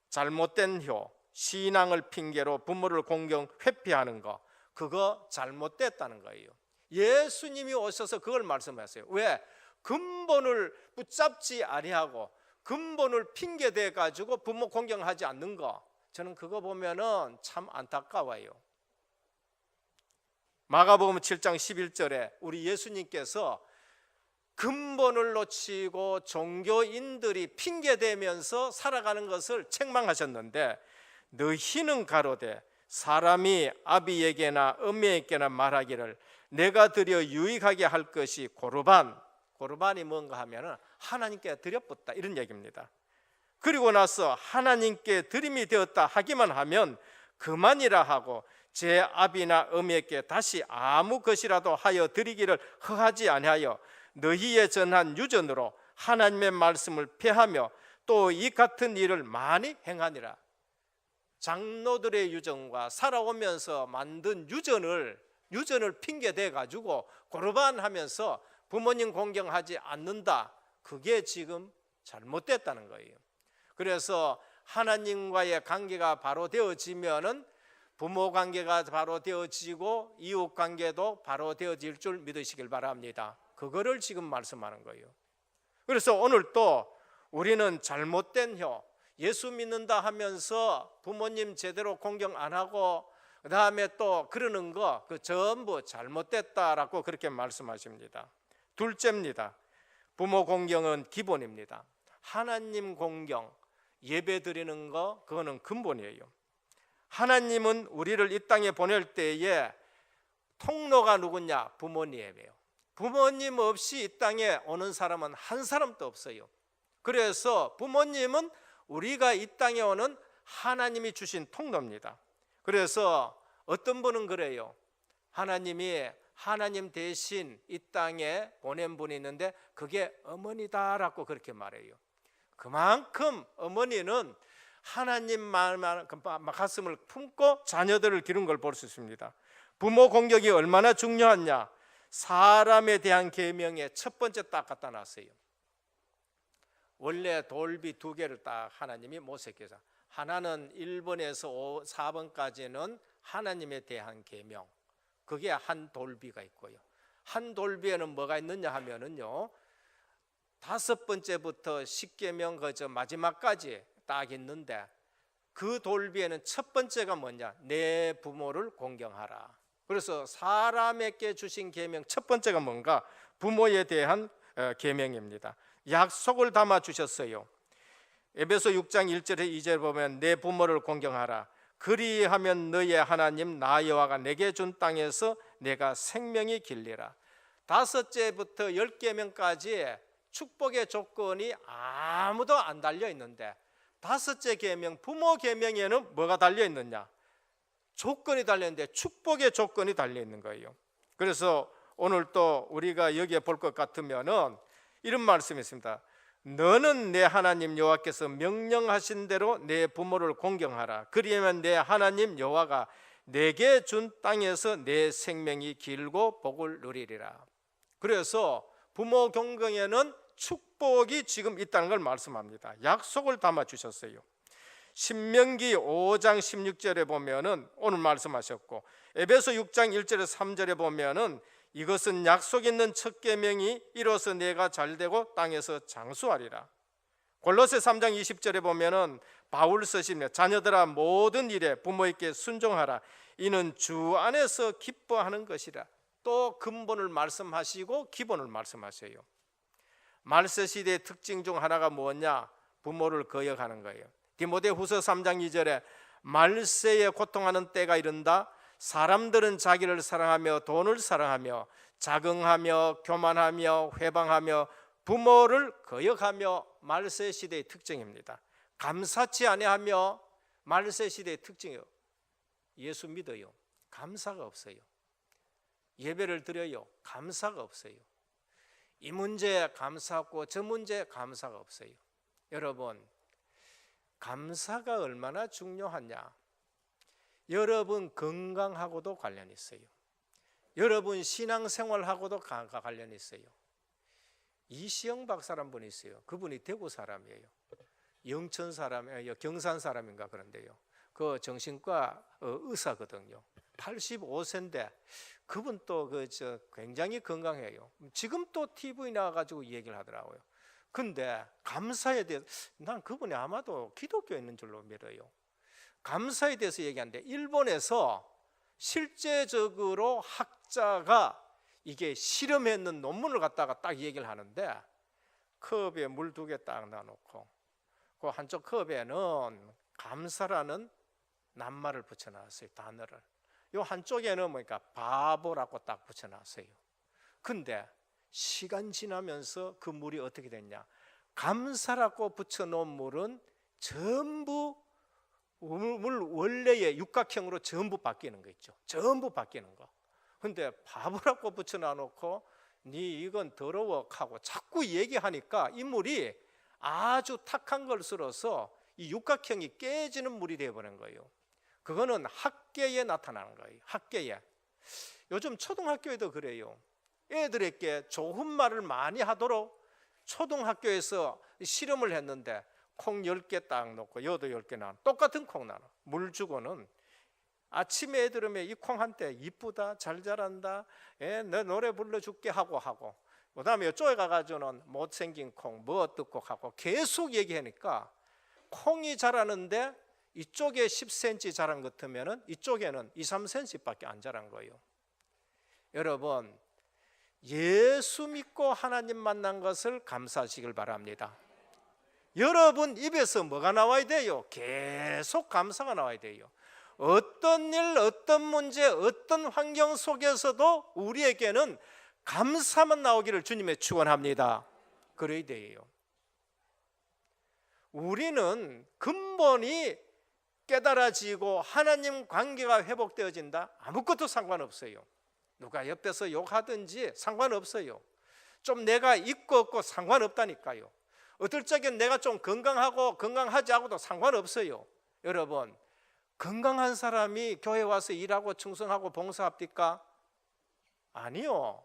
잘못된 효, 신앙을 핑계로 부모를 공경 회피하는 거, 그거 잘못됐다는 거예요. 예수님이 오셔서 그걸 말씀하세요. 왜? 근본을 붙잡지 아니하고 근본을 핑계대 가지고 부모 공경하지 않는 거, 저는 그거 보면은 참 안타까워요. 마가복음 7장 11절에 우리 예수님께서 근본을 놓치고 종교인들이 핑계대면서 살아가는 것을 책망하셨는데, 너희는 가로되 사람이 아비에게나 어미에게나 말하기를 내가 드려 유익하게 할 것이 고르반이 뭔가 하면은 하나님께 드렸다 이런 얘기입니다. 그리고 나서 하나님께 드림이 되었다 하기만 하면 그만이라 하고 제 아비나 어미에게 다시 아무 것이라도 하여 드리기를 허하지 아니하여 너희의 전한 유전으로 하나님의 말씀을 폐하며 또 이 같은 일을 많이 행하니라. 장로들의 유전과 살아오면서 만든 유전을 핑계대 가지고 고르반 하면서 부모님 공경하지 않는다. 그게 지금 잘못됐다는 거예요. 그래서 하나님과의 관계가 바로 되어지면은 부모 관계가 바로 되어지고 이웃 관계도 바로 되어질 줄 믿으시길 바랍니다. 그거를 지금 말씀하는 거예요. 그래서 오늘 또 우리는 잘못된 효, 예수 믿는다 하면서 부모님 제대로 공경 안 하고 그 다음에 또 그러는 거, 그 전부 잘못됐다라고 그렇게 말씀하십니다. 둘째입니다. 부모 공경은 기본입니다. 하나님 공경, 예배 드리는 거, 그거는 근본이에요. 하나님은 우리를 이 땅에 보낼 때에 통로가 누구냐? 부모님이에요. 부모님 없이 이 땅에 오는 사람은 한 사람도 없어요. 그래서 부모님은 우리가 이 땅에 오는 하나님이 주신 통로입니다. 그래서 어떤 분은 그래요. 하나님이 하나님 대신 이 땅에 보낸 분이 있는데 그게 어머니다라고 그렇게 말해요. 그만큼 어머니는 하나님 마음의 가슴을 품고 자녀들을 기른 걸 볼 수 있습니다. 부모 공경이 얼마나 중요하냐? 사람에 대한 계명의 첫 번째 딱 갖다 놨어요. 원래 돌비 두 개를 딱 하나님이 모색해서, 하나는 1번에서 4번까지는 하나님에 대한 계명, 그게 한 돌비가 있고요. 한 돌비에는 뭐가 있느냐 하면은요, 5번째부터 10계명 그저 마지막까지 딱 있는데, 그 돌비에는 첫 번째가 뭐냐? 내 부모를 공경하라. 그래서 사람에게 주신 계명 첫 번째가 뭔가? 부모에 대한 계명입니다. 약속을 담아 주셨어요. 에베소 6장 1절에 2절에 보면 내 부모를 공경하라. 그리하면 너의 하나님 나 여호와가 내게 준 땅에서 내가 생명이 길리라. 5제부터 10계명까지 축복의 조건이 아무도 안 달려 있는데 5째 계명, 부모 계명에는 뭐가 달려 있느냐? 조건이 달려 있는데 축복의 조건이 달려 있는 거예요. 그래서 오늘 또 우리가 여기에 볼 것 같으면은 이런 말씀이 있습니다. 너는 내 하나님 여호와께서 명령하신 대로 내 부모를 공경하라. 그리하면 내 하나님 여호와가 내게 준 땅에서 내 생명이 길고 복을 누리리라. 그래서 부모 공경에는 축복이 지금 있다는 걸 말씀합니다. 약속을 담아 주셨어요. 신명기 5장 16절에 보면은 오늘 말씀하셨고, 에베소 6장 1절에서 3절에 보면은 이것은 약속 있는 첫 계명이 이로써 내가 잘되고 땅에서 장수하리라. 골로새 3장 20절에 보면은 바울 쓰시며 자녀들아 모든 일에 부모에게 순종하라. 이는 주 안에서 기뻐하는 것이라. 또 근본을 말씀하시고 기본을 말씀하세요. 말세 시대의 특징 중 하나가 뭐냐? 부모를 거역하는 거예요. 디모데후서 3장 2절에 말세에 고통하는 때가 이른다. 사람들은 자기를 사랑하며 돈을 사랑하며 자긍하며 교만하며 회방하며 부모를 거역하며 말세 시대의 특징입니다. 감사치 아니하며 말세 시대의 특징이요. 예수 믿어요. 감사가 없어요. 예배를 드려요. 감사가 없어요. 이 문제 감사하고 저 문제 감사가 없어요. 여러분, 감사가 얼마나 중요하냐? 여러분 건강하고도 관련이 있어요. 여러분 신앙생활하고도 관련이 있어요. 이시영 박사란 분이 있어요. 그분이 대구 사람이에요. 영천 사람이에요. 경산 사람인가 그런데요. 그 정신과 의사거든요. 85세인데 그분 또 굉장히 건강해요. 지금 또 TV 나와가지고 얘기를 하더라고요. 근데 감사에 대해서 난 그분이 아마도 기독교에 있는 줄로 믿어요. 감사에 대해서 얘기하는데 일본에서 실제적으로 학자가 이게 실험했는 논문을 갖다가 딱 얘기를 하는데 컵에 물 2개 딱 놔놓고 그 한쪽 컵에는 감사라는 낱말을 붙여놨어요. 단어를. 요 한쪽에는 뭐니까 바보라고 딱 붙여놨어요. 근데 시간 지나면서 그 물이 어떻게 됐냐? 감사라고 붙여놓은 물은 전부 물 원래의 육각형으로 전부 바뀌는 거 있죠. 전부 바뀌는 거. 근데 바보라고 붙여놔놓고 니 이건 더러워 하고 자꾸 얘기하니까 이 물이 아주 탁한 걸 쓸어서 이 육각형이 깨지는 물이 되어버린 거예요. 그거는 학계에 나타나는 거예요. 학계에. 요즘 초등학교에도 그래요. 애들에게 좋은 말을 많이 하도록 초등학교에서 실험을 했는데 콩 10개 딱 놓고 여도 10개 나눠 똑같은 콩 나눠 물 주고는 아침에 애들 오면 이 콩 한테 이쁘다 잘 자란다 내 노래 불러줄게 하고 그 다음에 이쪽에 가가지고는 못생긴 콩 뭐 어떻고 하고 계속 얘기하니까 콩이 자라는데 이쪽에 10cm 자란 것 같으면 이쪽에는 2, 3cm밖에 안 자란 거예요. 여러분 예수 믿고 하나님 만난 것을 감사하시길 바랍니다. 여러분 입에서 뭐가 나와야 돼요? 계속 감사가 나와야 돼요. 어떤 일, 어떤 문제, 어떤 환경 속에서도 우리에게는 감사만 나오기를 주님의 축원합니다. 그래야 돼요. 우리는 근본이 깨달아지고 하나님 관계가 회복되어진다? 아무것도 상관없어요. 누가 옆에서 욕하든지 상관없어요. 좀 내가 있고 없고 상관없다니까요. 어떨 적엔 내가 좀 건강하고 건강하지 않고도 상관없어요. 여러분 건강한 사람이 교회 와서 일하고 충성하고 봉사합니까? 아니요.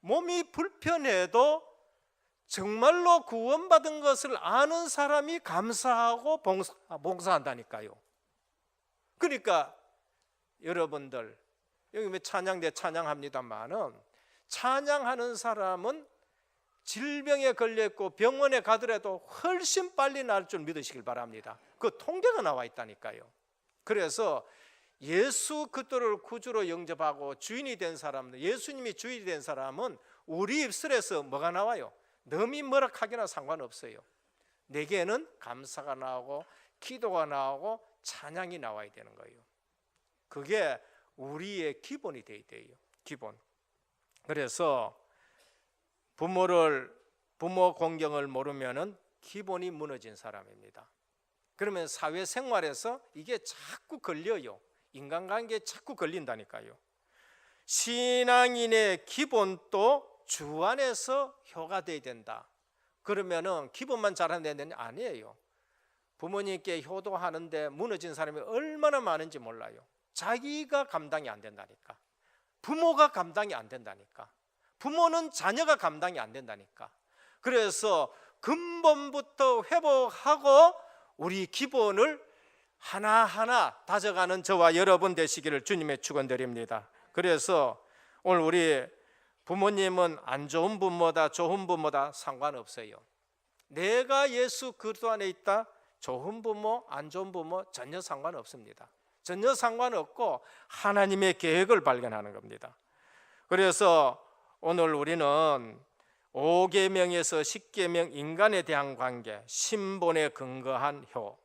몸이 불편해도 정말로 구원받은 것을 아는 사람이 감사하고 봉사한다니까요. 그러니까 여러분들 여기 찬양대 찬양합니다만은 찬양하는 사람은 질병에 걸렸고 병원에 가더라도 훨씬 빨리 나을 줄 믿으시길 바랍니다. 그 통계가 나와 있다니까요. 그래서 예수 그리스도를 구주로 영접하고 주인이 된 사람들, 예수님이 주인이 된 사람은 우리 입술에서 뭐가 나와요? 남이 뭐라 하기나 상관없어요. 내게는 감사가 나오고 기도가 나오고 찬양이 나와야 되는 거예요. 그게 우리의 기본이 돼야 돼요. 기본. 그래서 부모 공경을 모르면은 기본이 무너진 사람입니다. 그러면 사회생활에서 이게 자꾸 걸려요. 인간관계에 자꾸 걸린다니까요. 신앙인의 기본도 주 안에서 효과돼야 된다. 그러면은 기본만 잘하는 데는 아니에요. 부모님께 효도하는데 무너진 사람이 얼마나 많은지 몰라요. 자기가 감당이 안 된다니까. 부모가 감당이 안 된다니까. 부모는 자녀가 감당이 안 된다니까. 그래서 근본부터 회복하고 우리 기본을 하나하나 다져가는 저와 여러분 되시기를 주님의 축원드립니다. 그래서 오늘 우리 부모님은 안 좋은 부모다 좋은 부모다 상관없어요. 내가 예수 그리스도 안에 있다, 좋은 부모 안 좋은 부모 전혀 상관없습니다. 전혀 상관없고 하나님의 계획을 발견하는 겁니다. 그래서 오늘 우리는 5계명에서 10계명 인간에 대한 관계, 신본에 근거한 효,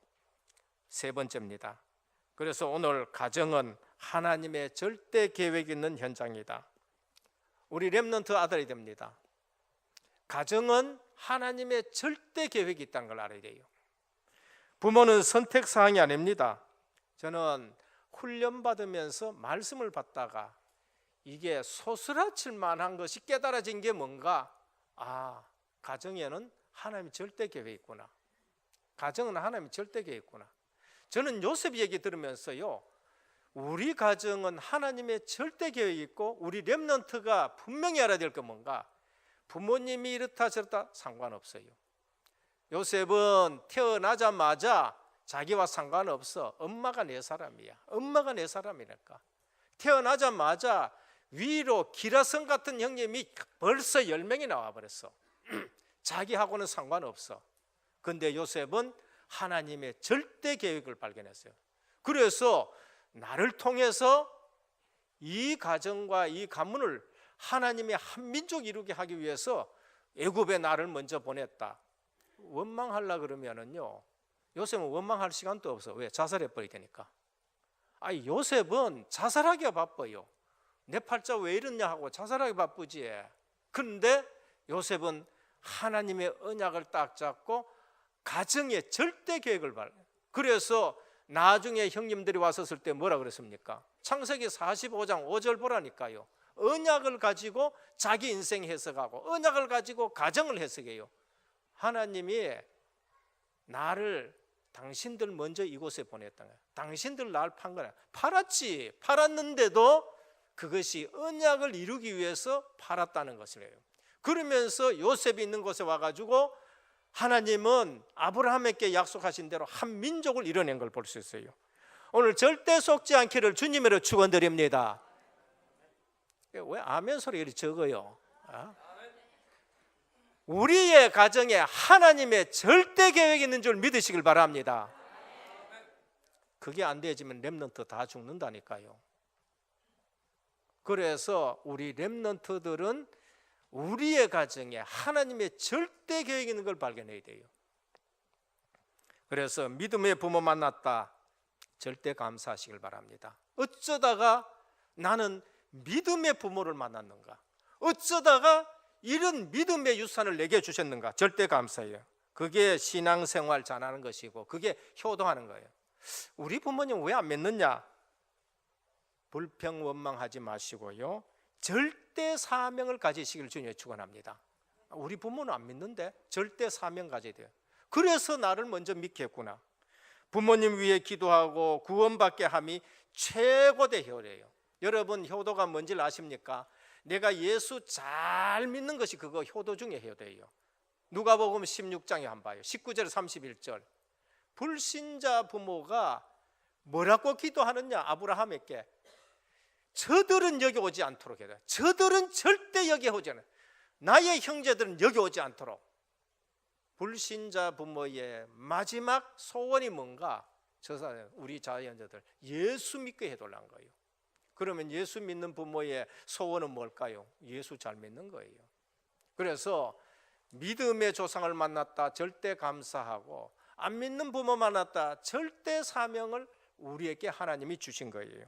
세 번째입니다. 그래서 오늘 가정은 하나님의 절대 계획이 있는 현장이다. 우리 렘넌트 아들이 됩니다. 가정은 하나님의 절대 계획이 있다는 걸 알아야 돼요. 부모는 선택사항이 아닙니다. 저는 훈련받으면서 말씀을 받다가 이게 소스라칠 만한 것이 깨달아진 게 뭔가, 가정에는 하나님의 절대 계획이 있구나. 가정은 하나님의 절대 계획이 있구나. 저는 요셉 얘기 들으면서요, 우리 가정은 하나님의 절대 계획이 있고 우리 렘넌트가 분명히 알아야 될 게 뭔가, 부모님이 이렇다 저렇다 상관없어요. 요셉은 태어나자마자 자기와 상관없어. 엄마가 내 사람이야. 엄마가 내 사람이니까. 태어나자마자 위로 기라성 같은 형님이 벌써 10명이 나와버렸어. 자기하고는 상관없어. 근데 요셉은 하나님의 절대 계획을 발견했어요. 그래서 나를 통해서 이 가정과 이 가문을 하나님의 한 민족 이루게 하기 위해서 애굽에 나를 먼저 보냈다. 원망하려 그러면은요, 요셉은 원망할 시간도 없어. 왜? 자살해 버리니까. 요셉은 자살하기가 바빠요. 내 팔자 왜 이러냐 하고 자살하기 바쁘지. 그런데 요셉은 하나님의 언약을 딱 잡고 가정의 절대 계획을 그래서 나중에 형님들이 왔었을 때 뭐라 그랬습니까? 창세기 45장 5절 보라니까요. 언약을 가지고 자기 인생 해석하고 언약을 가지고 가정을 해석해요. 하나님이 나를 당신들 먼저 이곳에 보냈다. 당신들 날 판 거야. 팔았지. 팔았는데도 그것이 언약을 이루기 위해서 팔았다는 것이래요. 그러면서 요셉이 있는 곳에 와가지고 하나님은 아브라함에게 약속하신 대로 한 민족을 이뤄낸 걸 볼 수 있어요. 오늘 절대 속지 않기를 주님으로 축원드립니다. 왜 아멘 소리 이렇게 적어요? 우리의 가정에 하나님의 절대 계획이 있는 줄 믿으시길 바랍니다. 그게 안 되지만 렘넌트 다 죽는다니까요. 그래서 우리 렘넌트들은 우리의 가정에 하나님의 절대 계획이 있는 걸 발견해야 돼요. 그래서 믿음의 부모 만났다, 절대 감사하시길 바랍니다. 어쩌다가 나는 믿음의 부모를 만났는가? 어쩌다가 이런 믿음의 유산을 내게 주셨는가? 절대 감사해요. 그게 신앙생활 잘하는 것이고 그게 효도하는 거예요. 우리 부모님 왜 안 믿느냐? 불평 원망하지 마시고요, 절대 사명을 가지시길 주님의 축원합니다. 우리 부모는 안 믿는데 절대 사명 가져야 돼요. 그래서 나를 먼저 믿게 했구나. 부모님 위해 기도하고 구원받게 함이 최고의 효도예요. 여러분, 효도가 뭔지 아십니까? 내가 예수 잘 믿는 것이 그거 효도 중에 효도예요. 누가복음 16장에 한번 봐요. 19절 31절. 불신자 부모가 뭐라고 기도하느냐? 아브라함에게 저들은 여기 오지 않도록 해야 돼. 저들은 절대 여기 오지 않아. 나의 형제들은 여기 오지 않도록. 불신자 부모의 마지막 소원이 뭔가? 저 사람, 우리 자녀들 예수 믿게 해달라는 거예요. 그러면 예수 믿는 부모의 소원은 뭘까요? 예수 잘 믿는 거예요. 그래서 믿음의 조상을 만났다, 절대 감사하고, 안 믿는 부모 만났다, 절대 사명을 우리에게 하나님이 주신 거예요.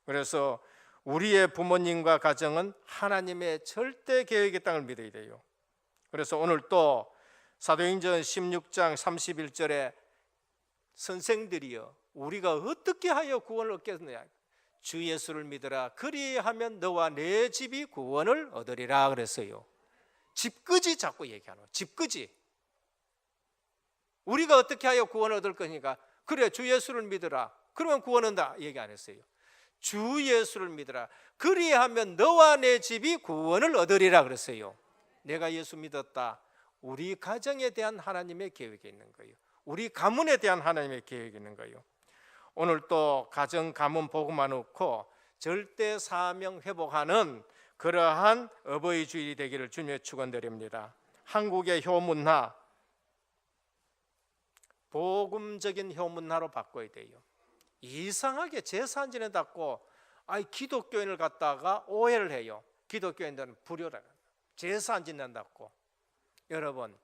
그래서 우리의 부모님과 가정은 하나님의 절대 계획의 땅을 믿어야 돼요. 그래서 오늘 또 사도행전 16장 31절에 선생들이여, 우리가 어떻게 하여 구원을 얻겠느냐? 주 예수를 믿으라. 그리하면 너와 내 집이 구원을 얻으리라 그랬어요. 집끄지 자꾸 얘기하는 거예요. 집끄지. 우리가 어떻게 하여 구원을 얻을 거니까, 그래 주 예수를 믿으라. 그러면 구원 얻는다 얘기 안 했어요. 주 예수를 믿으라. 그리하면 너와 내 집이 구원을 얻으리라 그랬어요. 내가 예수 믿었다. 우리 가정에 대한 하나님의 계획이 있는 거예요. 우리 가문에 대한 하나님의 계획이 있는 거예요. 오늘 또 가정 가문 복음만 놓고 절대 사명 회복하는 그러한 어버이 주일이 되기를 주님의 축원드립니다. 한국의 효문화, 복음적인 효문화로 바꿔야 돼요. 이상하게 제사 안 지낸다고 기독교인을 갖다가 오해를 해요. 기독교인들은 불효라, 제사 안 지낸다고. 여러분,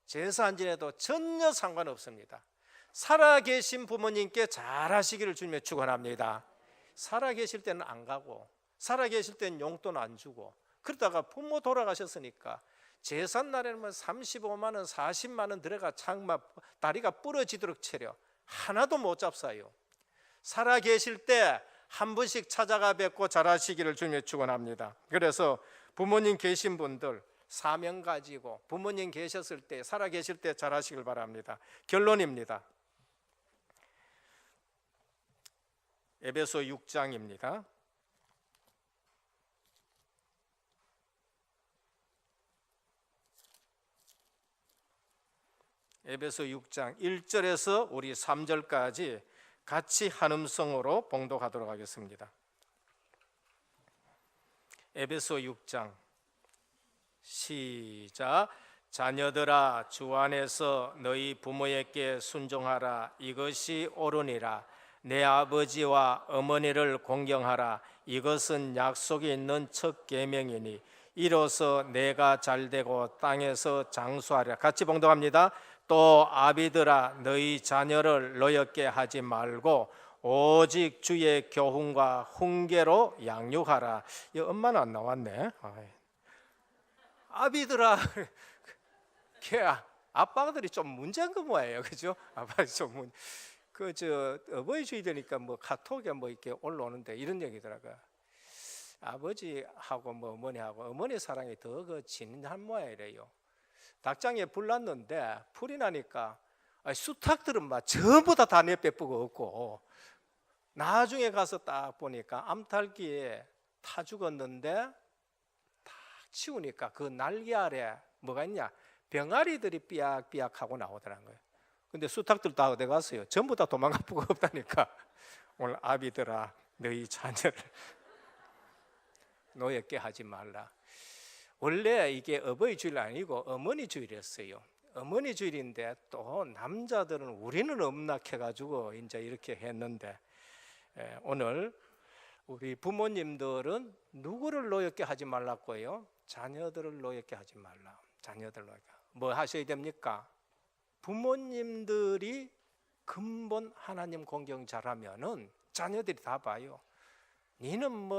제사 안 지내도 전혀 상관없습니다. 살아계신 부모님께 잘하시기를 주님의 축원합니다. 살아계실 때는 안 가고, 살아계실 때는 용돈 안 주고, 그러다가 부모 돌아가셨으니까 제삿날에는 35만 원, 40만 원 들어가 장마 다리가 부러지도록 채려 하나도 못 잡사요. 살아계실 때 한 번씩 찾아가 뵙고 잘하시기를 주님의 축원합니다. 그래서 부모님 계신 분들 사명 가지고 부모님 계셨을 때, 살아계실 때 잘하시길 바랍니다. 결론입니다. 에베소 6장입니다. 에베소 6장 1절에서 우리 3절까지 같이 한음성으로 봉독하도록 하겠습니다. 에베소 6장 시작. 자녀들아, 주 안에서 너희 부모에게 순종하라. 이것이 옳으니라. 내 아버지와 어머니를 공경하라. 이것은 약속이 있는 첫 계명이니 이로써 내가 잘되고 땅에서 장수하리라. 같이 봉독합니다. 또 아비들아, 너희 자녀를 노엽게 하지 말고 오직 주의 교훈과 훈계로 양육하라. 이 엄마는 안 나왔네. 아비들아, 아빠들이 좀 문제인 거 뭐예요, 그죠? 아빠들이 좀 어버이 주일 되니까 카톡에 이렇게 올라오는데 이런 얘기더라고요. 아버지하고 어머니하고 어머니 사랑이 더 진한 모양이래요. 닭장에 불 났는데 불이 나니까 수탉들은 전부 다 내빼쁘고 없고, 나중에 가서 딱 보니까 암탉기에 타 죽었는데 딱 치우니까 그 날개 아래 뭐가 있냐, 병아리들이 삐약삐약하고 나오더라는 거예요. 근데 수탉들 다 어디 갔어요? 전부 다 도망가 보고 없다니까. 오늘 아비들아, 너희 자녀를 노엽게 하지 말라. 원래 이게 어버이 주일 아니고 어머니 주일이었어요. 어머니 주일인데 또 남자들은 우리는 엄락해가지고 이제 이렇게 했는데, 오늘 우리 부모님들은 누구를 노엽게 하지 말라고요? 자녀들을 노엽게 하지 말라. 자녀들 노엽게. 뭐 하셔야 됩니까? 부모님들이 근본 하나님 공경 잘하면은 자녀들이 다 봐요. 니는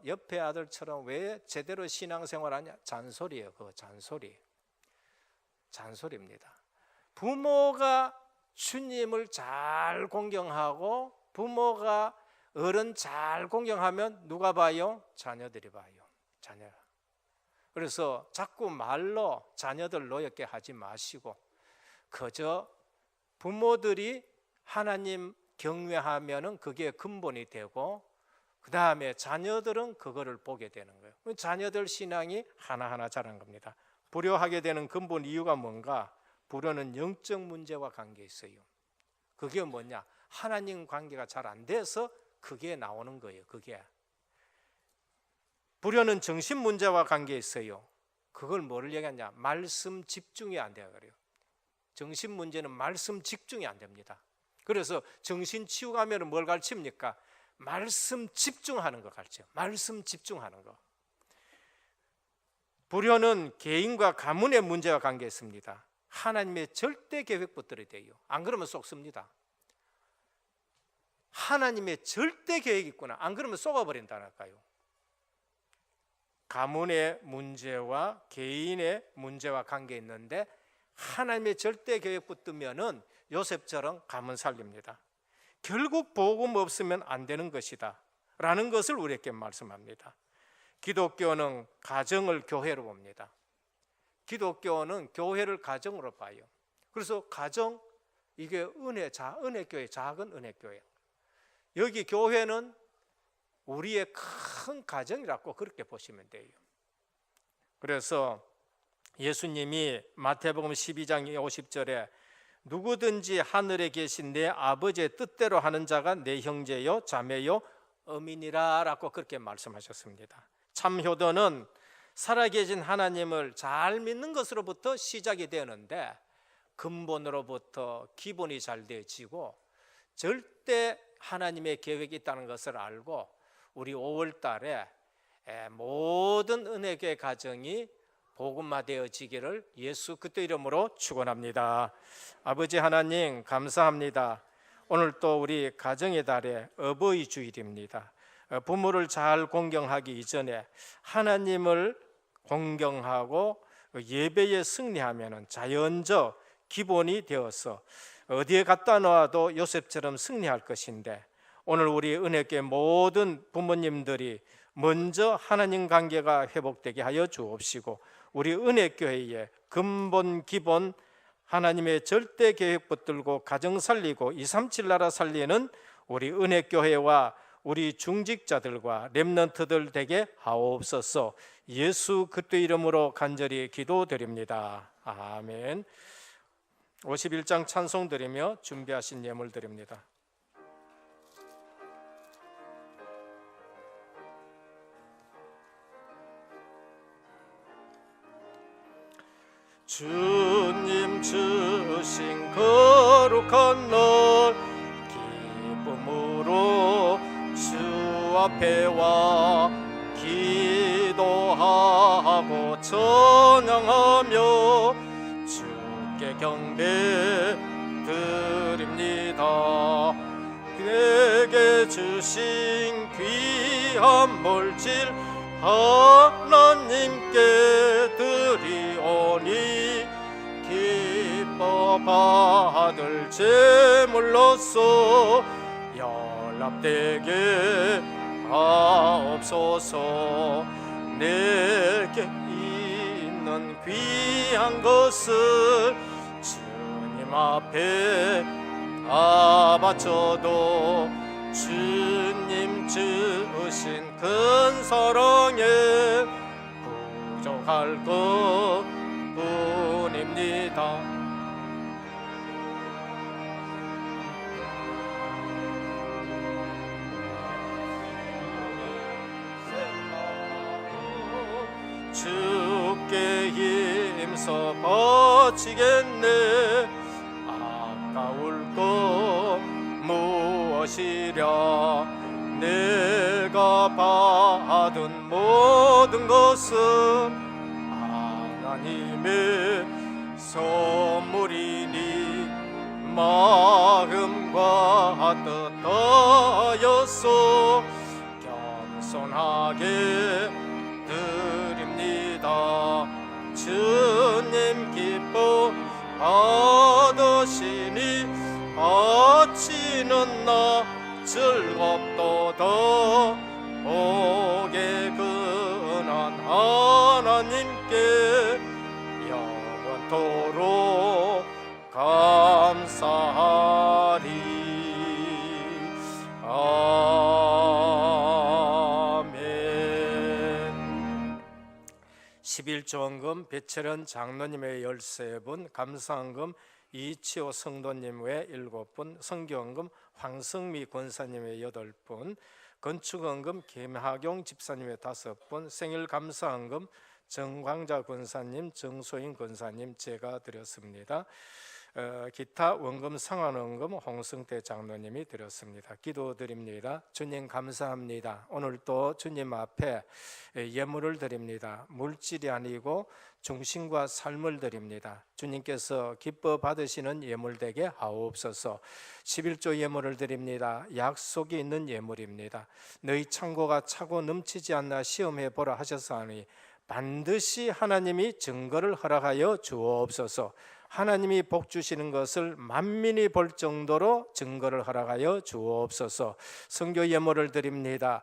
옆에 아들처럼 왜 제대로 신앙생활하냐? 잔소리예요. 그거 잔소리입니다. 부모가 주님을 잘 공경하고 부모가 어른 잘 공경하면 누가 봐요? 자녀들이 봐요. 자녀. 그래서 자꾸 말로 자녀들 노엽게 하지 마시고 그저 부모들이 하나님 경외하면은 그게 근본이 되고, 그 다음에 자녀들은 그거를 보게 되는 거예요. 자녀들 신앙이 하나하나 자란 겁니다. 불효하게 되는 근본 이유가 뭔가? 불효는 영적 문제와 관계 있어요. 그게 뭐냐? 하나님 관계가 잘 안 돼서 그게 나오는 거예요. 그게 불효는 정신 문제와 관계 있어요. 그걸 뭐를 얘기하냐? 말씀 집중이 안 돼요. 그래요. 정신 문제는 말씀 집중이 안 됩니다. 그래서 정신 치유가면은 뭘 가르칩니까? 말씀 집중하는 거 가르쳐요. 말씀 집중하는 거. 불효는 개인과 가문의 문제와 관계 있습니다. 하나님의 절대 계획 붙들어야 돼요. 안 그러면 쏙습니다. 하나님의 절대 계획이 있구나. 안 그러면 쏘아버린다니까요. 가문의 문제와 개인의 문제와 관계 있는데 하나님의 절대 계획 붙들면은 요셉처럼 가문 살립니다. 결국 복음 없으면 안 되는 것이다 라는 것을 우리에게 말씀합니다. 기독교는 가정을 교회로 봅니다. 기독교는 교회를 가정으로 봐요. 그래서 가정, 이게 은혜교회, 작은 은혜교회. 여기 교회는 우리의 큰 가정이라고 그렇게 보시면 돼요. 그래서 예수님이 마태복음 12장 50절에 누구든지 하늘에 계신 내 아버지의 뜻대로 하는 자가 내 형제요 자매요 어민이라 라고 그렇게 말씀하셨습니다. 참 효도는 살아계신 하나님을 잘 믿는 것으로부터 시작이 되는데 근본으로부터 기본이 잘 되어지고 절대 하나님의 계획이 있다는 것을 알고 우리 5월 달에 모든 은혜교회 가정이 복음화되어지기를 예수 그리스도 이름으로 축원합니다. 아버지 하나님 감사합니다. 오늘 또 우리 가정의 달에 어버이 주일입니다. 부모를 잘 공경하기 이전에 하나님을 공경하고 예배에 승리하면 자연적 기본이 되어서 어디에 갖다 놓아도 요셉처럼 승리할 것인데 오늘 우리 은혜교회 모든 부모님들이 먼저 하나님 관계가 회복되게 하여 주옵시고 우리 은혜교회의 근본 기본 하나님의 절대 계획 붙들고 가정 살리고 237 나라 살리는 우리 은혜교회와 우리 중직자들과 렘넌트들 되게 하옵소서. 예수 그리스도 이름으로 간절히 기도드립니다. 아멘. 51장 찬송 드리며 준비하신 예물 드립니다. 주님 주신 거룩한 날 기쁨으로 주 앞에 와 기도하고 찬양하며 주께 경배 드립니다. 내게 주신 귀한 물질 하나님께 드리오니 기뻐 받을 제물로서 연락되게 하옵소서. 내게 있는 귀한 것을 주님 앞에 다 바쳐도 주님 주신 큰 사랑에 부족할 것 뿐입니다. 주께 힘써 바치겠네. 아까울 것 무엇이랴. 내가 받은 모든 것은 하나님의 선물이니 마음과 뜻하여서 겸손하게 드립니다. 주님 기뻐 받으시니 바치는 나 즐겁도다. 복에 근한 하나님께 영원토록 감사하리. 아멘. 11조원금 배철현 장로님의 13분, 감사원금 이치호 성도님 외 7분, 성교원금 황성미 권사님의 8분, 건축원금 김하경 집사님의 5분, 생일감사원금 정광자 권사님, 정소인 권사님 제가 드렸습니다. 기타 원금 상환원금 홍승태 장로님이 드렸습니다. 기도드립니다. 주님 감사합니다. 오늘 또 주님 앞에 예물을 드립니다. 물질이 아니고 중심과 삶을 드립니다. 주님께서 기뻐 받으시는 예물 되게 하옵소서. 11조 예물을 드립니다. 약속이 있는 예물입니다. 너희 창고가 차고 넘치지 않나 시험해 보라 하셨사오니 반드시 하나님이 증거를 허락하여 주옵소서. 하나님이 복 주시는 것을 만민이 볼 정도로 증거를 허락하여 주옵소서. 선교 예물을 드립니다.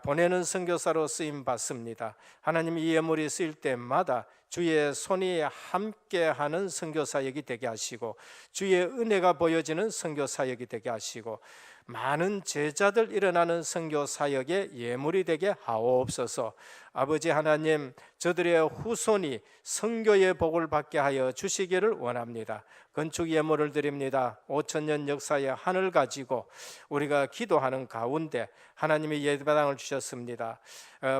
보내는 선교사로 쓰임 받습니다. 하나님 이 예물이 쓰일 때마다 주의 손이 함께하는 선교 사역이 되게 하시고 주의 은혜가 보여지는 선교 사역이 되게 하시고 많은 제자들 일어나는 선교 사역의 예물이 되게 하옵소서. 아버지 하나님, 저들의 후손이 선교의 복을 받게 하여 주시기를 원합니다. 건축 예물을 드립니다. 5,000년 역사의 하늘 가지고 우리가 기도하는 가운데 하나님의 예배당을 주셨습니다.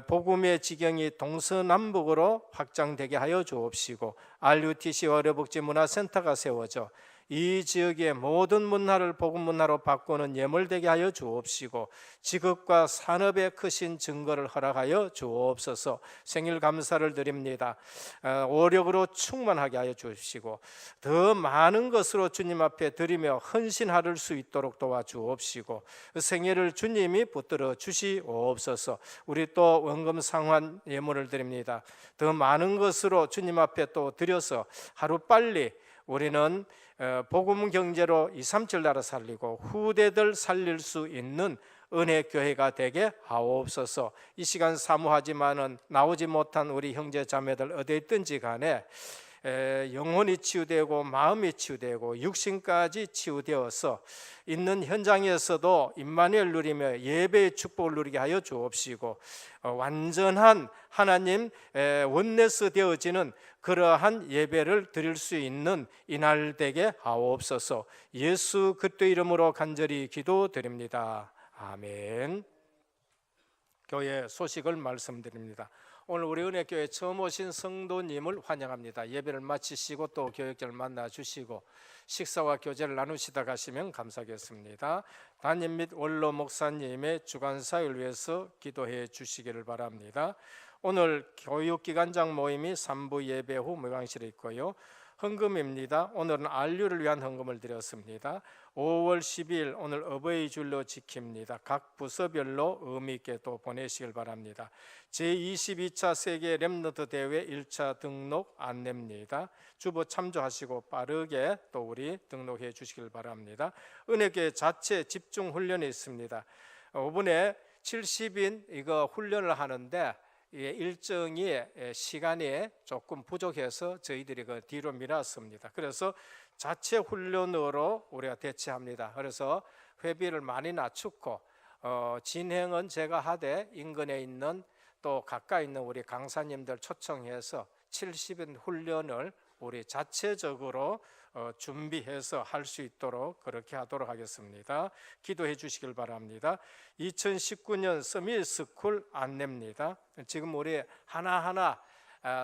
복음의 지경이 동서남북으로 확장되게 하여 주옵시고 RUTC 어려복지 문화센터가 세워져 이 지역의 모든 문화를 복음 문화로 바꾸는 예물되게 하여 주옵시고 직업과 산업의 크신 증거를 허락하여 주옵소서. 생일 감사를 드립니다. 오력으로 충만하게 하여 주옵시고 더 많은 것으로 주님 앞에 드리며 헌신할 수 있도록 도와주옵시고 생일을 주님이 붙들어 주시옵소서. 우리 또 원금 상환 예물을 드립니다. 더 많은 것으로 주님 앞에 또 드려서 하루빨리 우리는 복음 경제로 237 나라 살리고 후대들 살릴 수 있는 은혜 교회가 되게 하옵소서. 이 시간 사모하지만은 나오지 못한 우리 형제 자매들 어디에 있든지 간에 영혼이 치유되고 마음이 치유되고 육신까지 치유되어서 있는 현장에서도 임마누엘 누리며 예배의 축복을 누리게 하여 주옵시고 완전한 하나님 원내스 되어지는 그러한 예배를 드릴 수 있는 이날 되게 하옵소서. 예수 그리스도 이름으로 간절히 기도드립니다. 아멘. 교회 소식을 말씀드립니다. 오늘 우리 은혜교회 처음 오신 성도님을 환영합니다. 예배를 마치시고 또 교육자를 만나 주시고 식사와 교제를 나누시다 가시면 감사하겠습니다. 담임 및 원로 목사님의 주간사역을 위해서 기도해 주시기를 바랍니다. 오늘 교육기관장 모임이 3부 예배 후 무광실에 있고요. 헌금입니다. 오늘은 RU를 위한 헌금을 드렸습니다. 5월 12일 오늘 어버이 줄로 지킵니다. 각 부서별로 의미 있게 또 보내시길 바랍니다. 제22차 세계 렘넌트 대회 1차 등록 안내입니다. 주보 참조하시고 빠르게 또 우리 등록해 주시길 바랍니다. 은혜교회 자체 집중 훈련이 있습니다. 5분에 70인 이거 훈련을 하는데 일정이 시간이 조금 부족해서 저희들이 그 뒤로 미뤘습니다. 그래서 자체 훈련으로 우리가 대체합니다. 그래서 회비를 많이 낮추고 진행은 제가 하되 인근에 있는 또 가까이 있는 우리 강사님들 초청해서 70인 훈련을 우리 자체적으로 준비해서 할 수 있도록 그렇게 하도록 하겠습니다. 기도해 주시길 바랍니다. 2019년 서밋스쿨 안내입니다. 지금 우리 하나하나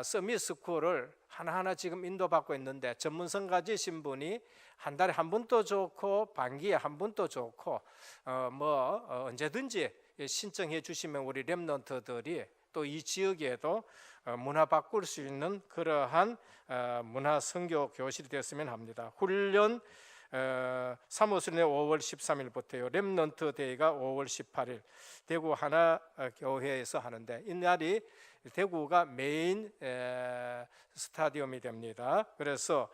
서밋스쿨을 하나하나 지금 인도받고 있는데 전문성 가지신 분이 한 달에 한 번도 좋고 반기에 한 번도 좋고 언제든지 신청해 주시면 우리 렘넌트들이 또 이 지역에도 문화 바꿀 수 있는 그러한 문화 선교 교실이 되었으면 합니다. 훈련 사무실에 5월 13일부터요. 렘넌트 데이가 5월 18일 대구 하나 교회에서 하는데 이날이 대구가 메인 스타디움이 됩니다. 그래서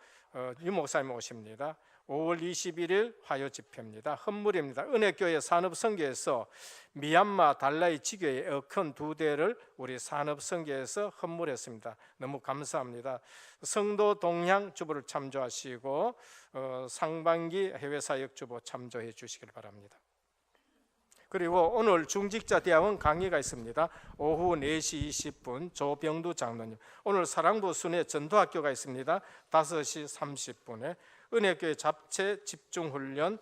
유 목사님 오십니다. 5월 21일 화요 집회입니다. 헌물입니다. 은혜교회 산업선교에서 미얀마 달라이 지교의 에어컨 2대를 우리 산업선교에서 헌물했습니다. 너무 감사합니다. 성도 동향 주보를 참조하시고 상반기 해외사역 주보 참조해 주시길 바랍니다. 그리고 오늘 중직자 대학원 강의가 있습니다. 오후 4시 20분 조병두 장로님. 오늘 사랑부 순회 전도학교가 있습니다. 5시 30분에 은혜교회 잡채 집중훈련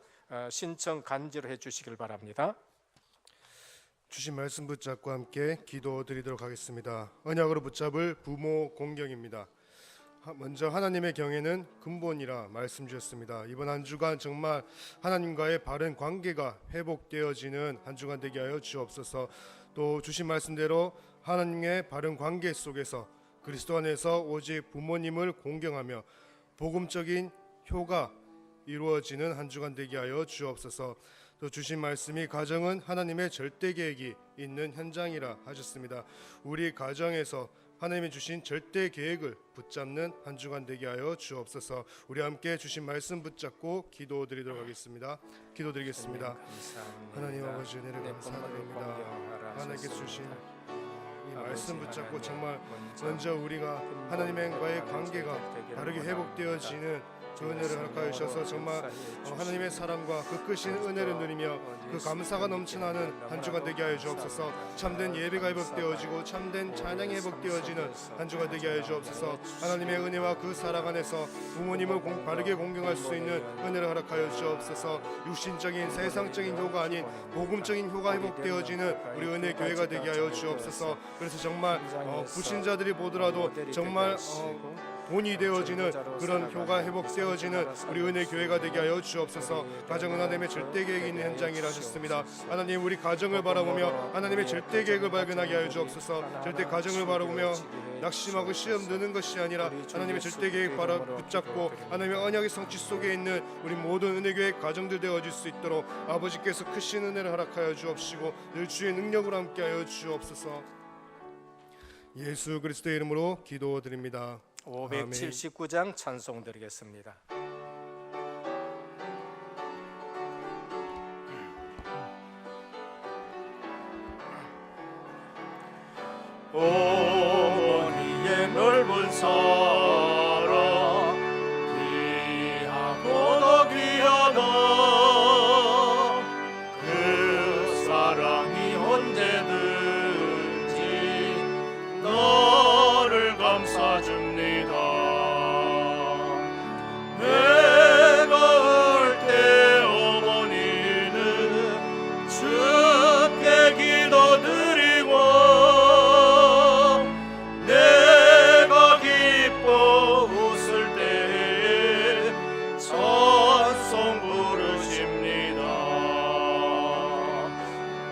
신청 간지로 해주시길 바랍니다. 주신 말씀 붙잡고 함께 기도드리도록 하겠습니다. 언약으로 붙잡을 부모 공경입니다. 먼저 하나님의 경외는 근본이라 말씀 주셨습니다. 이번 한 주간 정말 하나님과의 바른 관계가 회복되어지는 한 주간 되게 하여 주옵소서. 또 주신 말씀대로 하나님의 바른 관계 속에서 그리스도 안에서 오직 부모님을 공경하며 복음적인 효가 이루어지는 한 주간 되게 하여 주옵소서. 또 주신 말씀이 가정은 하나님의 절대 계획이 있는 현장이라 하셨습니다. 우리 가정에서 하나님이 주신 절대 계획을 붙잡는 한 주간 되게 하여 주옵소서. 우리 함께 주신 말씀 붙잡고 기도드리도록 하겠습니다. 기도드리겠습니다. 하나님 아버지 은혜를 감사드립니다. 하나님께 주신 이 말씀 붙잡고 정말 먼저 우리가 하나님과의 관계가 바르게 회복되어지는 저 은혜를 허락하여 주셔서 정말 하나님의 사랑과 그 크신 은혜를 누리며 그 감사가 넘쳐나는 한 주가 되게 하여 주옵소서. 참된 예배가 회복되어지고 참된 찬양이 회복되어지는 한 주가 되게 하여 주옵소서. 하나님의 은혜와 그 사랑 안에서 부모님을 바르게 공경할 수 있는 은혜를 허락하여 주옵소서. 육신적인 세상적인 효가 아닌 복음적인 효가 회복되어지는 우리 은혜 교회가 되게 하여 주옵소서. 그래서 정말 불신자들이 보더라도 정말 본이 되어지는 그런 효가 회복되어지는 우리 은혜 교회가 되게 하여 주옵소서. 가정은 하나님의 절대 계획이 있는 현장이라 하셨습니다. 하나님, 우리 가정을 바라보며 하나님의 절대 계획을 발견하게 하여 주옵소서. 절대 가정을 바라보며 낙심하고 시험 드는 것이 아니라 하나님의 절대 계획 바라 붙잡고 하나님의 언약의 성취 속에 있는 우리 모든 은혜 교회 가정들 되어질 수 있도록 아버지께서 크신 은혜를 허락하여 주옵시고 늘 주의 능력으로 함께하여 주옵소서. 예수 그리스도의 이름으로 기도드립니다. 579장 찬송 드리겠습니다. 어머니의 넓은 사랑 귀하고도 귀하다. 그 사랑이 언제든지 너를 감싸줍니다. 내가 올 때 어머니는 주께 기도드리고 내가 기뻐 웃을 때에 찬송 부르십니다.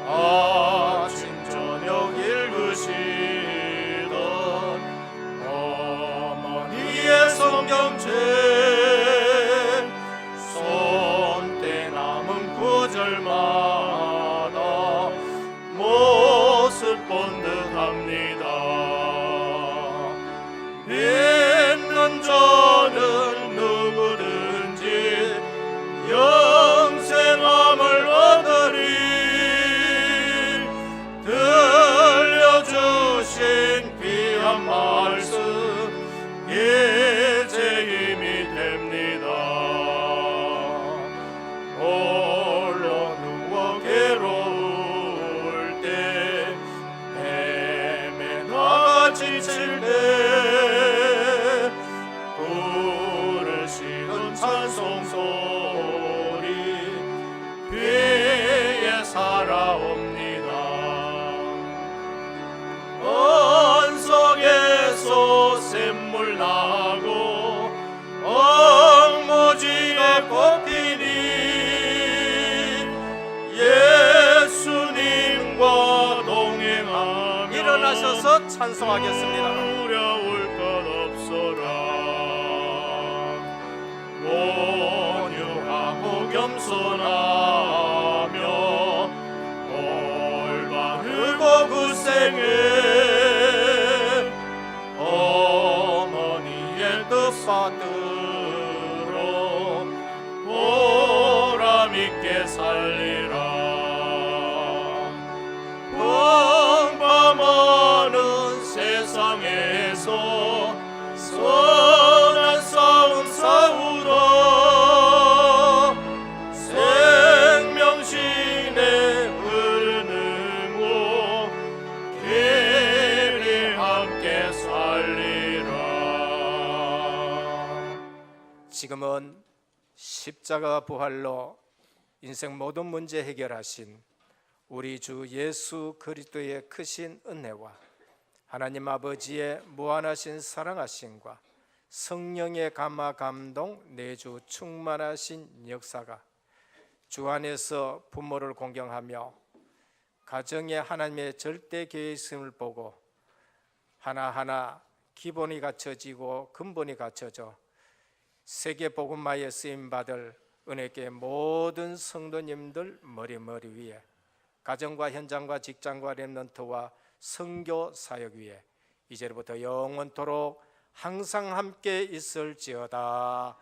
아침 저녁 읽으시던 어머니의 성경책 손때 남은 구절마다 모습 본 듯합니다. 믿는 자는 누구든지 영생함을 얻으리. 들려주신 귀한 말씀 이제 힘이 됩니다. 홀로 누워 괴로울 때 헤매다가 지칠 때 부르시는 찬송 소리 귀에 살아옵니다. 언성에서 샘물 나고 엉머지에 꽃피니 예수님과 동행하며 일어나셔서 찬송하겠습니다. 두려울 것 없어라. 온유하고 겸손하며 올바르고 굳세게 어머니의 뜻 받들어 보람 있게 살리라. 평범하는 세상에서 선한 싸움 싸우다 생명신의 흐르는 곳 길이 함께 살리라. 지금은 십자가 부활로 인생 모든 문제 해결하신 우리 주 예수 그리스도의 크신 은혜와 하나님 아버지의 무한하신 사랑하심과 성령의 감화 감동 내주 충만하신 역사가 주 안에서 부모를 공경하며 가정에 하나님의 절대 계획심을 보고 하나하나 기본이 갖춰지고 근본이 갖춰져 세계 복음화에 쓰임 받을 은혜교회 모든 성도님들 머리 위에 가정과 현장과 직장과 렘넌트와 선교 사역 위에 이제부터 영원토록 항상 함께 있을지어다.